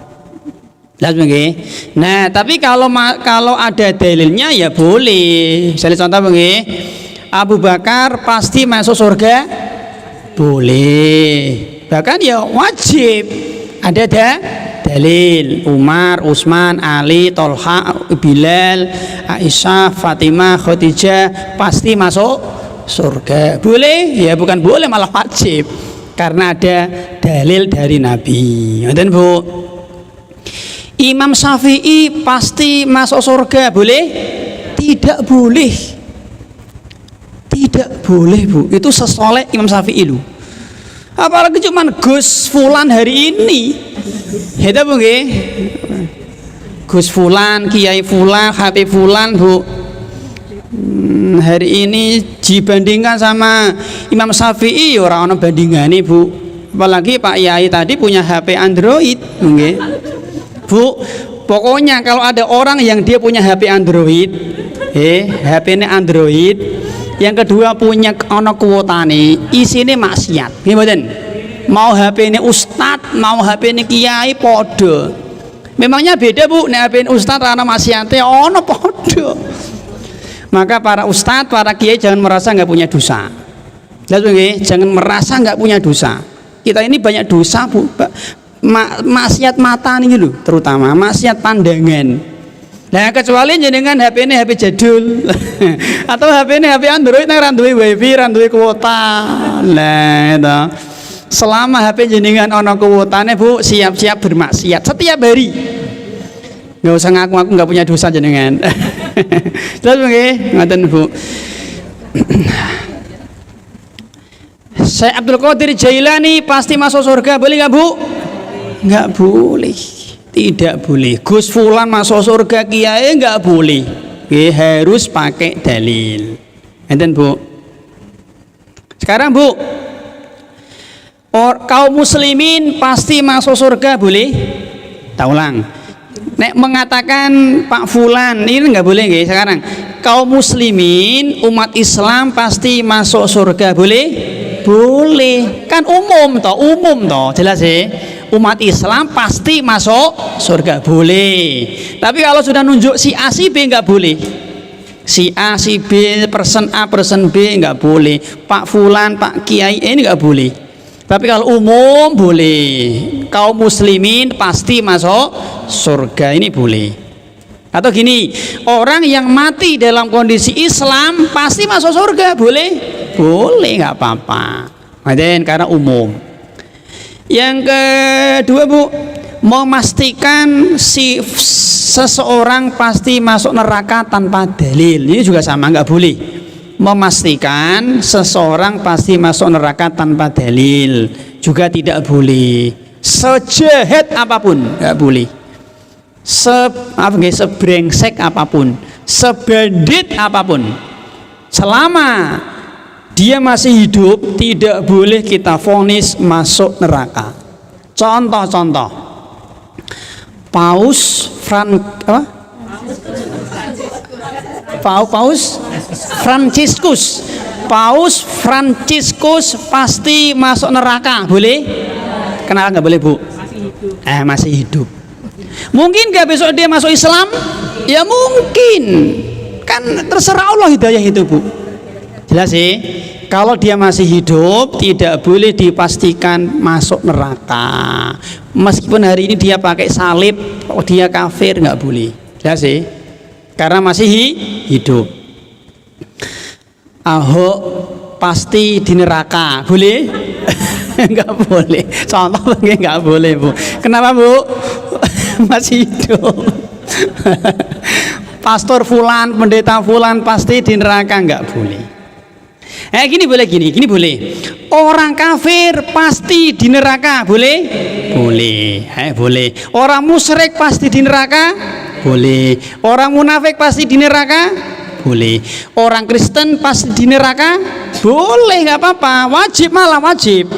Nah, tapi kalau ada dalilnya ya boleh. Misalnya contoh begini, Abu Bakar pasti masuk surga, boleh. Bahkan ya wajib. Ada dalil. Umar, Utsman, Ali, Tolha, Bilal, Aisyah, Fatimah, Khadijah pasti masuk surga. Boleh? Ya bukan boleh, malah wajib. Karena ada dalil dari Nabi. Ngerti, Bu? Imam Syafi'i pasti masuk surga, boleh? Tidak boleh. Tidak boleh, Bu. Itu sesoleh Imam Syafi'i lu. Apalagi cuman Gus Fulan hari ini. Itu, Bu, nggih. Gus Fulan, Kiai Fulan, Habib Fulan, Bu. Hari ini dibandingkan sama Imam Syafi'i orang bandingane, Bu. Apalagi Pak Yai tadi punya HP Android, nggih. Bu, pokoknya kalau ada orang yang dia punya HP Android, HP-nya Android, yang kedua punya kuotane, isine maksiat. Nggih mboten? Mau HP-nya Ustadz, mau HP-nya Kiai podo. Memangnya beda, Bu, nek HP-nya Ustadz ana maksiate ono podo. Maka para ustadz, para kiai jangan merasa nggak punya dosa. Jangan merasa nggak punya dosa. Kita ini banyak dosa, Bu. Maksiat mata nih dulu, terutama maksiat pandangan. Nah, kecuali jenengan HP ini HP jadul atau HP ini HP Android yang randuwe wifi, randuwe kuota. Nah, itu. Selama HP jenengan ono kuotane, Bu, siap-siap bermaksiat setiap hari. Nggak usah ngaku-ngaku nggak punya dosa jenengan. Terus nggih, ngoten, Bu. Syekh Abdul Qadir Jailani pasti masuk surga, boleh nggak, Bu? Nggak boleh, tidak boleh. Gus Fulan masuk surga, Kiai nggak boleh, harus pakai dalil. Enten Bu. Sekarang Bu, kaum muslimin pasti masuk surga boleh? Tak ulang. Nek mengatakan Pak Fulan ini nggak boleh nggih sekarang. Kaum muslimin umat Islam pasti masuk surga boleh? Boleh. Kan umum toh, jelas ya. Umat Islam pasti masuk surga boleh. Tapi kalau sudah nunjuk si A si B nggak boleh. Si A si B, person A person B nggak boleh. Pak Fulan, Pak Kiai ini nggak boleh. Tapi kalau umum boleh. Kaum muslimin pasti masuk surga ini boleh. Atau gini, orang yang mati dalam kondisi Islam pasti masuk surga boleh? Boleh, nggak apa-apa. Karena umum. Yang kedua Bu, memastikan si seseorang pasti masuk neraka tanpa dalil. Ini juga sama, nggak boleh. Memastikan seseorang pasti masuk neraka tanpa dalil juga tidak boleh. Sejahat apapun nggak boleh. Sebrengsek apapun, sebandit apapun, selama dia masih hidup tidak boleh kita vonis masuk neraka. Contoh-contoh, Paus Fransiskus pasti masuk neraka, boleh? Kenapa nggak boleh Bu? Masih hidup. Mungkin nggak besok dia masuk Islam? Ya mungkin. Kan terserah Allah hidayah itu Bu. Jelas sih. Kalau dia masih hidup tidak boleh dipastikan masuk neraka. Meskipun hari ini dia pakai salib, dia kafir nggak boleh. Jelas sih. Karena masih hidup. Ahok pasti di neraka, boleh? Nggak boleh. Contoh nggak boleh Bu. Kenapa Bu? Masih hidup. Pastor Fulan, pendeta Fulan pasti di neraka, nggak boleh. Gini boleh. Orang kafir pasti di neraka, boleh? Boleh. Boleh. Orang musyrik pasti di neraka? Boleh. Orang munafik pasti di neraka? Boleh. Orang Kristen pasti di neraka? Boleh, nggak apa-apa. Wajib, malah wajib.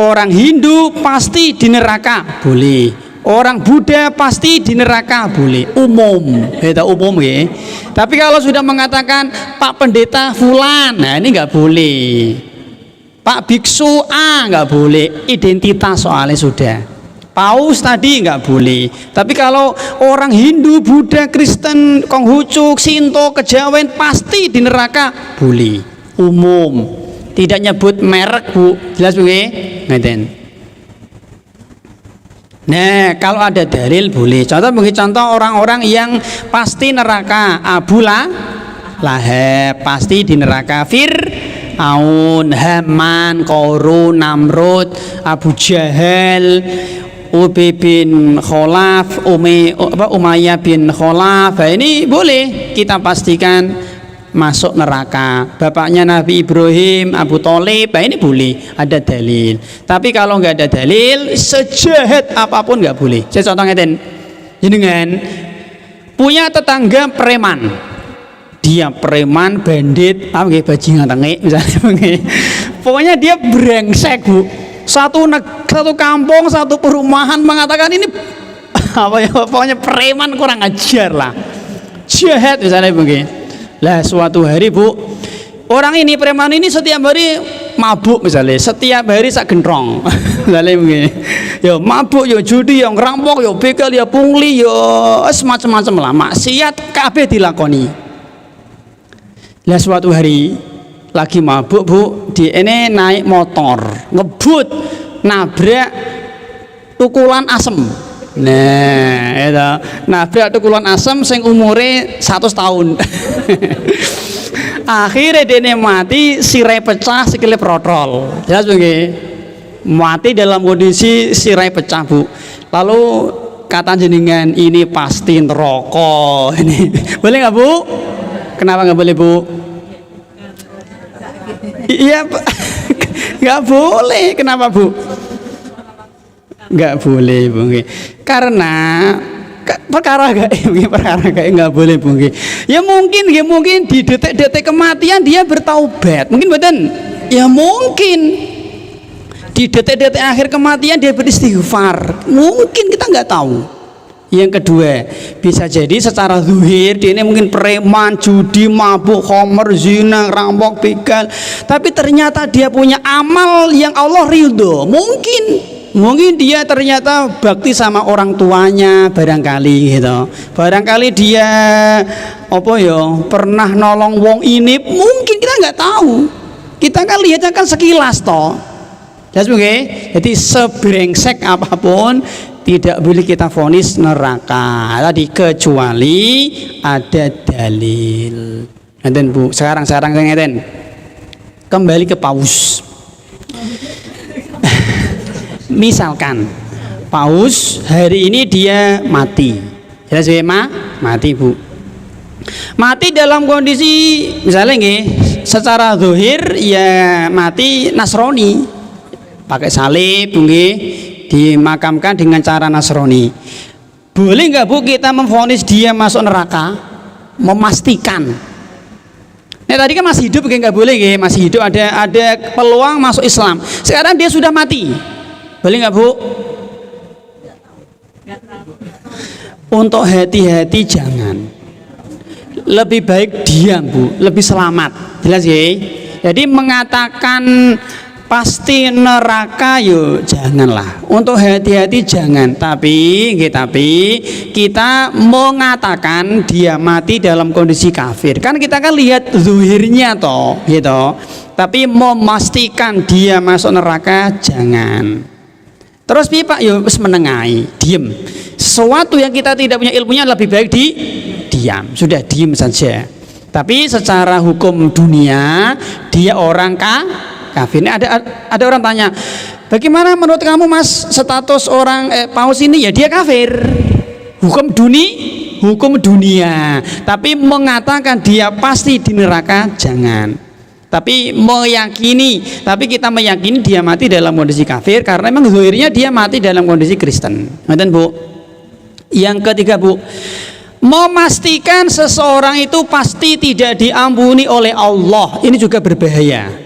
Orang Hindu pasti di neraka? Boleh. Orang Buddha pasti di neraka, boleh. Umum, umum ya. Tapi kalau sudah mengatakan Pak Pendeta Fulan, nah ini nggak boleh. Pak Biksu A nggak boleh. Identitas soalnya sudah. Paus tadi nggak boleh. Tapi kalau orang Hindu, Buddha, Kristen, Konghucu, Sinto, Kejawen pasti di neraka, boleh. Umum. Tidak nyebut merek Bu. Jelas Bu ya? Ngeten. Nah, kalau ada dalil boleh. Contoh orang-orang yang pasti neraka, Abu Lahab pasti di neraka, Fir'aun, Haman, Qarun, Namrud, Abu Jahal, Ubay bin Khalaf, Umayyah bin Khalaf. Ini boleh kita pastikan masuk neraka. Bapaknya Nabi Ibrahim, Abu Thalib, ini boleh, ada dalil. Tapi kalau nggak ada dalil, sejahat apapun nggak boleh. Saya contoh ngeten, jenengan punya tetangga preman, dia preman, bandit, bajingan tengik misalnya, pokoknya dia brengsek Bu. Satu kampung, satu perumahan mengatakan ini pokoknya preman kurang ajar lah, jahat misalnya begini. Lah suatu hari Bu, orang ini preman ini setiap hari mabuk misalnya, setiap hari sak gentrong. Misalnya begini, ya mabuk, ya judi, ya ngerampok, ya begal, ya pungli, ya semacam-macam lah, maksiat kabeh dilakoni. Lah suatu hari lagi mabuk Bu, dia ini naik motor, ngebut, nabrak tukulan asem. Nah, itu nabrak tukulan asem sing umure 100 tahun. Akhirnya dia mati, sirai pecah, sikile protol. Jelas begini, mati dalam kondisi sirai pecah Bu. Lalu kata jenengan ini pasti neraka. Ini boleh nggak Bu? Kenapa nggak boleh Bu? Iya, nggak boleh. Kenapa Bu? Nggak boleh Bu. Karena perkara gak nggak boleh Bu nggih. Ya mungkin di detik-detik kematian dia bertaubat. Mungkin mboten? Ya mungkin. Di detik-detik akhir kematian dia beristighfar. Mungkin, kita nggak tahu. Yang kedua, bisa jadi secara zuhir dia ini mungkin preman, judi, mabuk, khamr, zina, rampok, begal, tapi ternyata dia punya amal yang Allah ridho. Mungkin dia ternyata bakti sama orang tuanya, barangkali gitu. Barangkali dia pernah nolong wong ini, mungkin kita nggak tahu. Kita kan lihatnya kan sekilas toh. Jadi sebrengsek apapun tidak boleh kita vonis neraka tadi kecuali ada dalil. Ngeten Bu, sekarang ngeten. Kembali ke paus. Misalkan paus hari ini dia mati. Jelas ya, mati Bu. Mati dalam kondisi misalnya nggih, secara zahir ya mati Nasrani. Pakai salib nggih, dimakamkan dengan cara Nasrani. Boleh nggak Bu kita memvonis dia masuk neraka? Memastikan. Nah tadi kan masih hidup, nggak boleh nggih, masih hidup ada peluang masuk Islam. Sekarang dia sudah mati. Boleh nggak Bu? Untuk hati-hati jangan. Lebih baik diam Bu, lebih selamat. Jelas ya? Jadi mengatakan pasti neraka yuk janganlah. Untuk hati-hati jangan. Tapi kita mengatakan dia mati dalam kondisi kafir. Kan kita kan lihat zuhirnya toh, gitu. Tapi memastikan dia masuk neraka jangan. Terus Pak yuk menengahi, diem. Sesuatu yang kita tidak punya ilmunya lebih baik diam. Sudah diem saja. Tapi secara hukum dunia dia orang kafir. Ini ada orang tanya, bagaimana menurut kamu Mas status orang paus ini? Ya dia kafir. Hukum dunia. Tapi mengatakan dia pasti di neraka jangan. Tapi kita meyakini dia mati dalam kondisi kafir karena memang zahirnya dia mati dalam kondisi Kristen. Ngerti Bu? Yang ketiga Bu, memastikan seseorang itu pasti tidak diampuni oleh Allah. Ini juga berbahaya.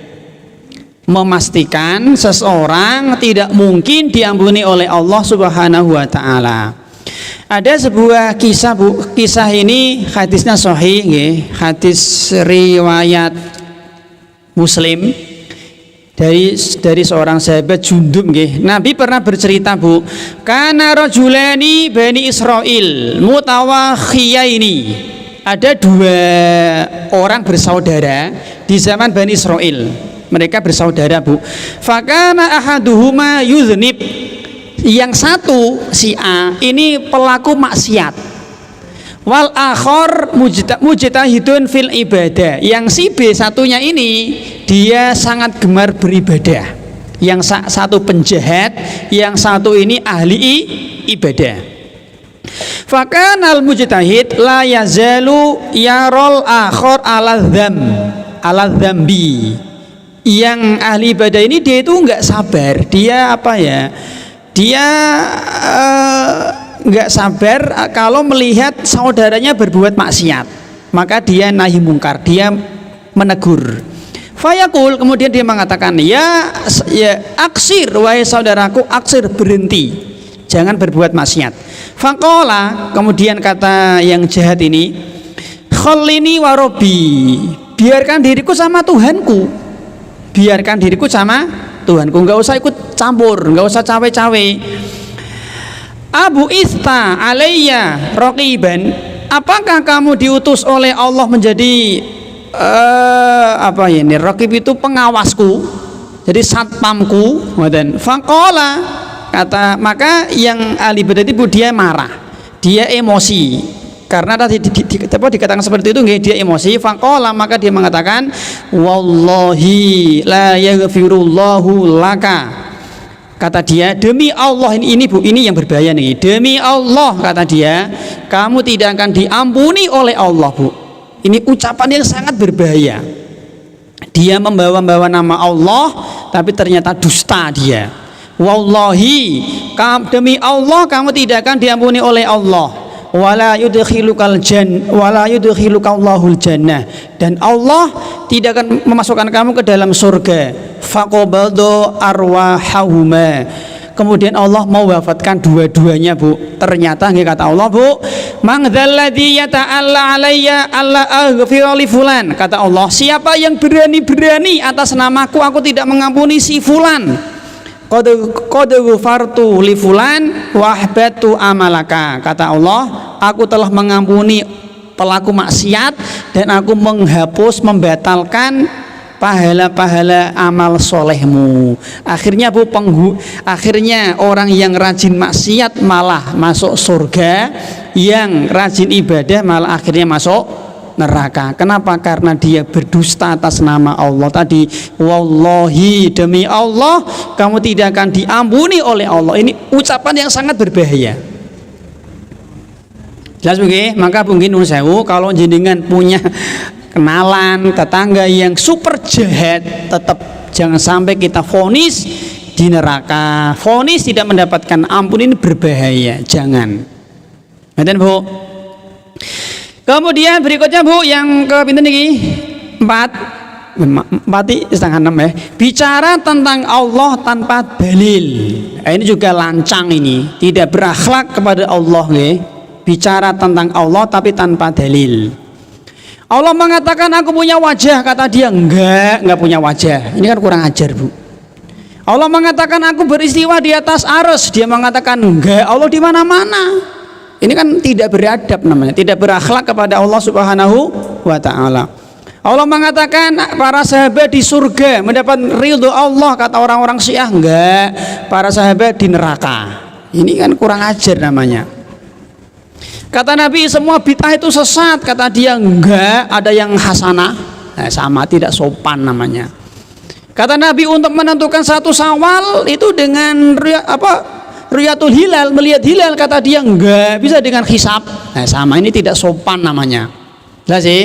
Memastikan seseorang tidak mungkin diampuni oleh Allah Subhanahu wa taala. Ada sebuah kisah Bu, kisah ini hadisnya sahih nggih, hadis riwayat Muslim dari seorang sahabat Jundub nggih. Nabi pernah bercerita Bu, kana rajulani bani Israil mutawakhiyaini. Ada dua orang bersaudara di zaman Bani Israil. Mereka bersaudara Bu. Fakana ahaduhuma yuznib. Yang satu si A ini pelaku maksiat. Wal akhor mujtahidun fil ibadah. Yang si B satunya ini dia sangat gemar beribadah. Yang satu penjahat, yang satu ini ahli ibadah. Fakanal mujtahid la yazalu yarol akhor ala dzambi. Yang ahli ibadah ini dia itu nggak sabar. Dia Dia nggak sabar kalau melihat saudaranya berbuat maksiat, maka dia nahi mungkar, dia menegur. Fayaqul, kemudian dia mengatakan, ya aksir wahai saudaraku, aksir, berhenti, jangan berbuat maksiat. Faqala, kemudian kata yang jahat ini, khallini wa rabbi, biarkan diriku sama Tuhanku, biarkan diriku sama Tuhanku, nggak usah ikut campur, nggak usah cawe-cawe. Abu Ista alayya raqiban, apakah kamu diutus oleh Allah menjadi raqib itu pengawasku, jadi satpamku. Dan faqala, maka yang ahli ibadah itu dia marah, dia emosi karena tadi dikatakan seperti itu, dia emosi. Faqala, maka dia mengatakan, wallahi la yaghfirullahu laka. Kata dia, demi Allah, ini Bu, ini yang berbahaya nih. Demi Allah, kata dia, kamu tidak akan diampuni oleh Allah Bu. Ini ucapan yang sangat berbahaya. Dia membawa nama Allah, tapi ternyata dusta dia. Wallahi, demi Allah kamu tidak akan diampuni oleh Allah. wala yudkhilukallahul jannah, dan Allah tidak akan memasukkan kamu ke dalam surga. Faqabadha arwahahuma, kemudian Allah mau wafatkan dua-duanya, Bu. Ternyata nggih kata Allah, Bu, mangdzalladzi yata'alla alayya alla aghfira li fulan, kata Allah, siapa yang berani-berani atas namaku aku tidak mengampuni si fulan. Qad ghafartu li fulan wa ahbatu amalaka, kata Allah, aku telah mengampuni pelaku maksiat dan aku menghapus, membatalkan pahala-pahala amal solehmu. Akhirnya, Bu, akhirnya orang yang rajin maksiat malah masuk surga, yang rajin ibadah malah akhirnya masuk neraka. Kenapa? Karena dia berdusta atas nama Allah tadi. Wallahi, demi Allah kamu tidak akan diampuni oleh Allah. Ini ucapan yang sangat berbahaya. Jelas begini? Maka mungkin nun sewu, kalau jenengan punya kenalan tetangga yang super jahat, tetap jangan sampai kita vonis di neraka, vonis tidak mendapatkan ampun. Ini berbahaya, jangan. Ngerti, Bu? Kemudian berikutnya, Bu, yang ke pinten niki? 4 setengah 6 ya. Bicara tentang Allah tanpa dalil. Ini juga lancang, ini tidak berakhlak kepada Allah, nggih. Bicara tentang Allah tapi tanpa dalil. Allah mengatakan aku punya wajah, kata dia enggak punya wajah. Ini kan kurang ajar, Bu. Allah mengatakan aku beristiwa di atas arsy, dia mengatakan enggak, Allah di mana-mana. Ini kan tidak beradab namanya, tidak berakhlak kepada Allah Subhanahu wa taala. Allah mengatakan para sahabat di surga mendapat ridho Allah, kata orang-orang Syiah enggak, para sahabat di neraka. Ini kan kurang ajar namanya. Kata Nabi semua bid'ah itu sesat, kata dia enggak, ada yang hasanah. Sama, tidak sopan namanya. Kata Nabi untuk menentukan satu Syawal itu dengan Ruyatul hilal, melihat hilal, kata dia enggak, bisa dengan hisab. Sama, ini tidak sopan namanya. Jelas sih?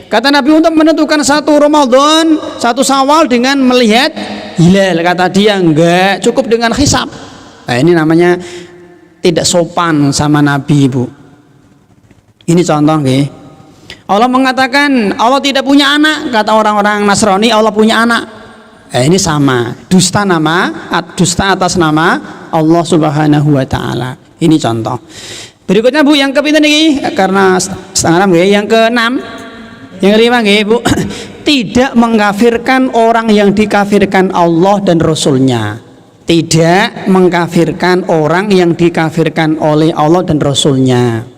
Kata Nabi untuk menentukan satu Ramadan, satu Syawal dengan melihat hilal, kata dia enggak, cukup dengan hisab. Ini namanya tidak sopan sama Nabi, Bu. Ini contoh, nggih. Allah mengatakan Allah tidak punya anak, kata orang-orang Nasrani Allah punya anak. Ini sama, dusta atas nama Allah Subhanahu wa taala. Ini contoh. Berikutnya, Bu, yang kepinten niki karena setengah 6 nggih, yang ke-6. Yang kelima nggih, Bu. Tidak mengkafirkan orang yang dikafirkan Allah dan Rasulnya. Tidak mengkafirkan orang yang dikafirkan oleh Allah dan Rasulnya.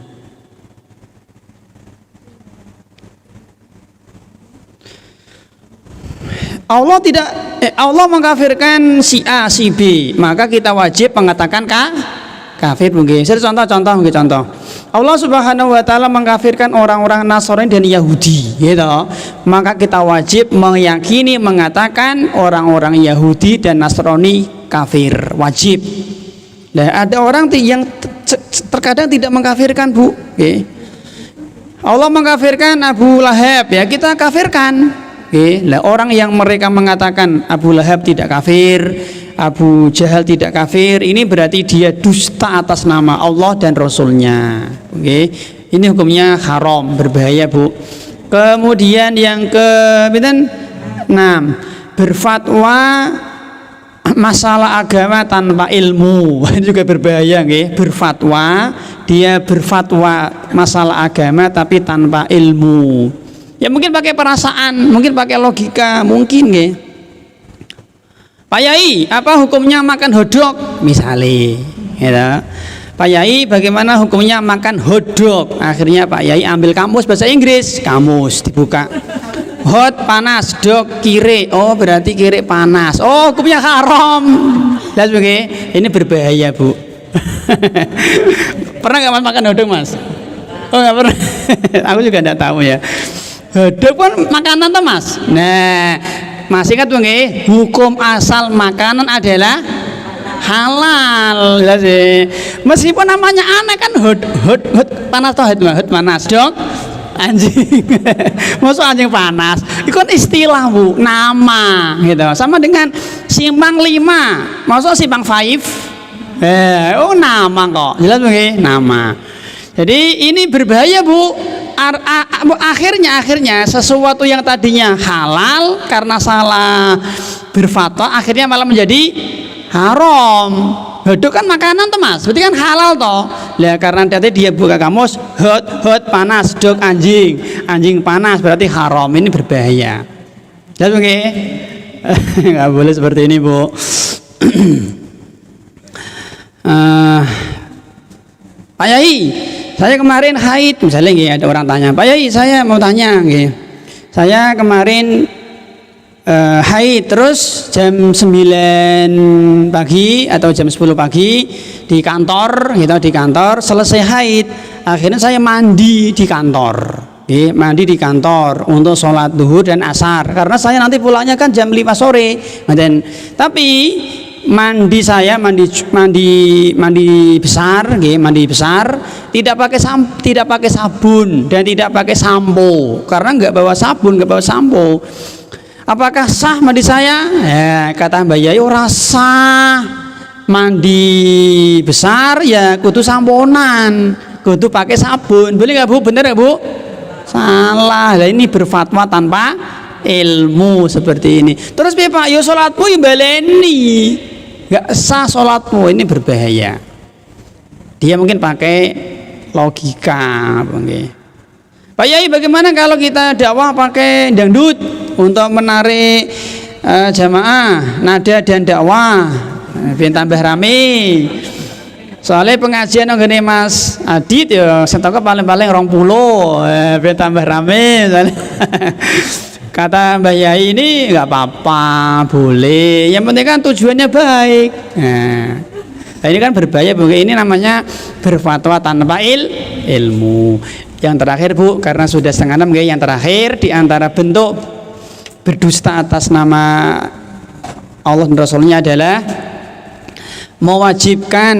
Allah mengkafirkan si A, si B, maka kita wajib mengatakan kafir. Mungkin saya contoh. Allah Subhanahu wa taala mengkafirkan orang-orang Nasrani dan Yahudi, gitu. Maka kita wajib meyakini, mengatakan orang-orang Yahudi dan Nasrani kafir, wajib. Nah, ada orang yang terkadang tidak mengkafirkan, Bu. Allah mengkafirkan Abu Lahab, ya kita kafirkan. Orang yang mereka mengatakan Abu Lahab tidak kafir, Abu Jahal tidak kafir, ini berarti dia dusta atas nama Allah dan Rasulnya. Ini hukumnya haram, berbahaya, Bu. Kemudian yang ke-6, berfatwa masalah agama tanpa ilmu. Ini juga berbahaya, nggih. Dia berfatwa masalah agama tapi tanpa ilmu. Ya mungkin pakai perasaan, mungkin pakai logika, mungkin nggih. Pak Yai, apa hukumnya makan hotdog misalnya, gitu. Pak Yai, bagaimana hukumnya makan hotdog? Akhirnya Pak Yai ambil kamus bahasa Inggris, kamus dibuka. Hot panas, dog kire. Oh, berarti kire panas. Oh, hukumnya haram. Lihat begini, ini berbahaya, Bu. Pernah nggak makan hotdog, Mas? Oh, nggak pernah. Aku juga nggak tahu ya. Hotdog kan makanan tuh, Mas. Nah, masih ingat nggih, hukum asal makanan adalah halal. Ya sih. Meskipun namanya aneh kan, hot panas toh, hot panas, dong. Anjing. Masuk anjing panas. Itu kan istilah, Bu, nama gitu. Sama dengan simpang 5. Masuk simpang 5. Oh, nama kok. Jelas nggih, nama. Jadi ini berbahaya Bu. Akhirnya sesuatu yang tadinya halal karena salah berfatwa akhirnya malah menjadi haram. Hodok kan makanan tuh Mas, berarti kan halal toh. Lah karena tadi dia buka kamus hot panas, dog anjing panas berarti haram, ini berbahaya. Jadi oke. Nggak boleh seperti ini Bu. Pak Yai, saya kemarin haid, misalnya ada orang tanya, Pak Yai saya mau tanya, saya kemarin haid, terus jam 9 pagi atau jam 10 pagi di kantor, selesai haid, akhirnya saya mandi di kantor, mandi di kantor untuk sholat duhur dan asar, karena saya nanti pulangnya kan jam 5 sore, tapi mandi besar tidak pakai sabun dan tidak pakai sampo, karena nggak bawa sabun, nggak bawa sampo. Apakah sah mandi saya? Kata Mbak Yai, ora sah. Mandi besar ya kudu samponan, kudu pakai sabun. Boleh nggak Bu? Bener nggak Bu? Salah. Nah, ini berfatwa tanpa ilmu seperti ini. Terus Pak, yo sholatmu ya baleni. Nggak sah sholatmu, ini berbahaya. Dia mungkin pakai logika. Pak Yai, bagaimana kalau kita dakwah pakai dangdut untuk menarik jamaah, nada dan dakwah biar tambah rame? Soalnya pengajian nggone Mas Adit ya setoknya paling-paling 20 biar tambah rame. Kata Mbak Yai, ini nggak apa-apa, boleh. Yang penting kan tujuannya baik. Nah, ini kan berbahaya Bu. Ini namanya berfatwa tanpa ilmu. Yang terakhir Bu, karena sudah 5:30, yang terakhir di antara bentuk berdusta atas nama Allah dan Rasulnya adalah mewajibkan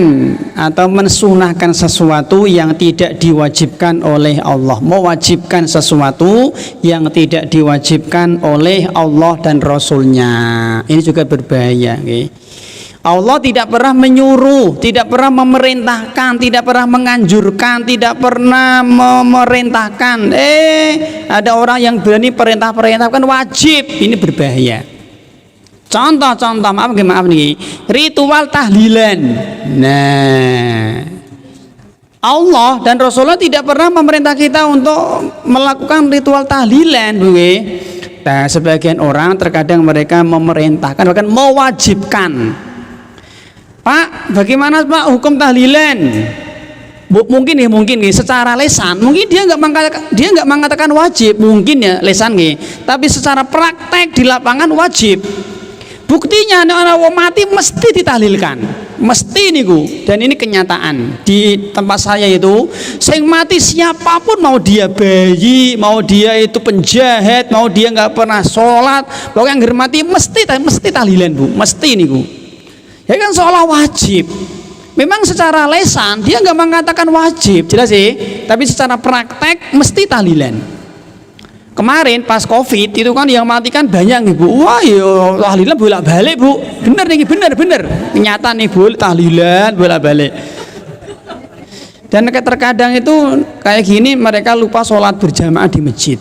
atau mensunahkan sesuatu yang tidak diwajibkan oleh Allah, mewajibkan sesuatu yang tidak diwajibkan oleh Allah dan Rasulnya. Ini juga berbahaya. Allah tidak pernah menyuruh, tidak pernah memerintahkan, tidak pernah menganjurkan, tidak pernah memerintahkan. Ada orang yang berani perintah-perintahkan wajib, ini berbahaya. Contoh, maaf nih, ritual tahlilan. Nah, Allah dan Rasulullah tidak pernah memerintah kita untuk melakukan ritual tahlilan, Nah, sebagian orang terkadang mereka memerintahkan, bahkan mewajibkan. Pak, bagaimana Pak hukum tahlilan? Mungkin secara lesan, mungkin dia nggak mengatakan wajib, mungkin ya lesan tapi secara praktek di lapangan wajib. Buktinya anak mati mesti ditahlilkan, mesti niku. Dan ini kenyataan di tempat saya itu, sing mati siapapun, mau dia bayi, mau dia itu penjahat, mau dia nggak pernah sholat, pokoknya yang mati mesti tahlilan Bu, mesti niku. Ya kan seolah wajib. Memang secara lesan dia nggak mengatakan wajib, jelas sih, tapi secara praktek mesti tahlilan. Kemarin pas Covid itu kan yang mati kan banyak nih Bu. Wah ya tahlilan bolak-balik Bu. Bener nih, bener. Nyata nih Bu, tahlilan bolak-balik. Dan terkadang itu kayak gini mereka lupa sholat berjamaah di masjid.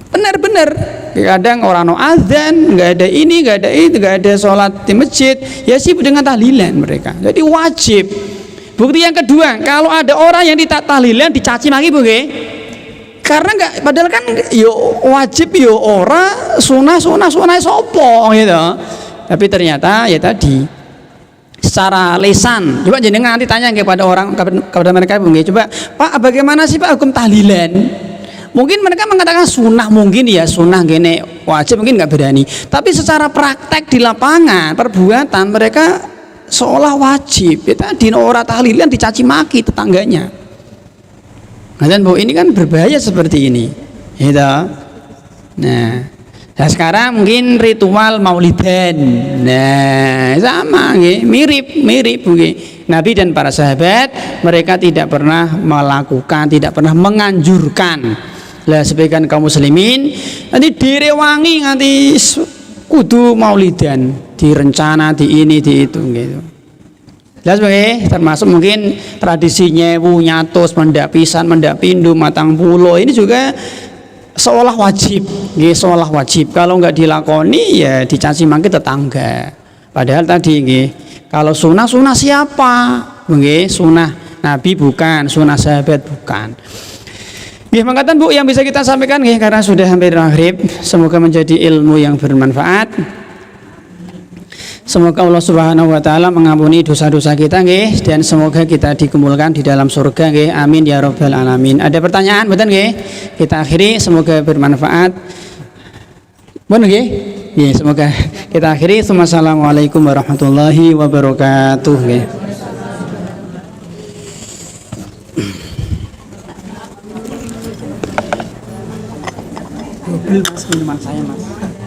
Bener. Kadang orang no azan, nggak ada ini, nggak ada itu, nggak ada sholat di masjid. Ya sibuk dengan tahlilan mereka. Jadi wajib. Bukti yang kedua, kalau ada orang yang tahlilan dicaci maki Bu, karena enggak, padahal kan yo wajib yo ora sunah sopo gitu. Tapi ternyata ya tadi secara lisan. Coba jenengan nanti tanya kepada orang, kepada mereka coba, Pak bagaimana sih Pak hukum tahlilan? Mungkin mereka mengatakan sunnah, mungkin ya sunnah gini, wajib mungkin nggak berani. Tapi secara praktek di lapangan perbuatan mereka seolah wajib. Ya tadi orang tahlilan dicaci maki tetangganya. Dan Bu, ini kan berbahaya seperti ini, gitu. Nah, sekarang mungkin ritual maulidan, nah sama, mirip, Nabi dan para sahabat mereka tidak pernah melakukan, tidak pernah menganjurkan. Lah sebagian kaum muslimin nanti direwangi, nanti kudu maulidan, direncana, di ini, di itu, gitu. Jelas nggih, termasuk mungkin tradisi nyewu, nyatus, mendak pisan, mendak pindu, matang pulo ini juga seolah wajib, nggih, seolah wajib. Kalau nggak dilakoni ya dicaci maki tetangga. Padahal tadi nggih, kalau sunnah siapa? Nggih, sunnah Nabi bukan, sunnah sahabat bukan. Nggih, mangkatan Bu yang bisa kita sampaikan nggih karena sudah hampir maghrib. Semoga menjadi ilmu yang bermanfaat. Semoga Allah Subhanahu wa taala mengampuni dosa-dosa kita nggih dan semoga kita dikumpulkan di dalam surga nggih. Amin ya rabbal alamin. Ada pertanyaan mboten nggih? Kita akhiri, semoga bermanfaat. Bon nggih? Nggih, semoga kita akhiri. Wassalamualaikum warahmatullahi wabarakatuh nggih. Minuman saya, Mas.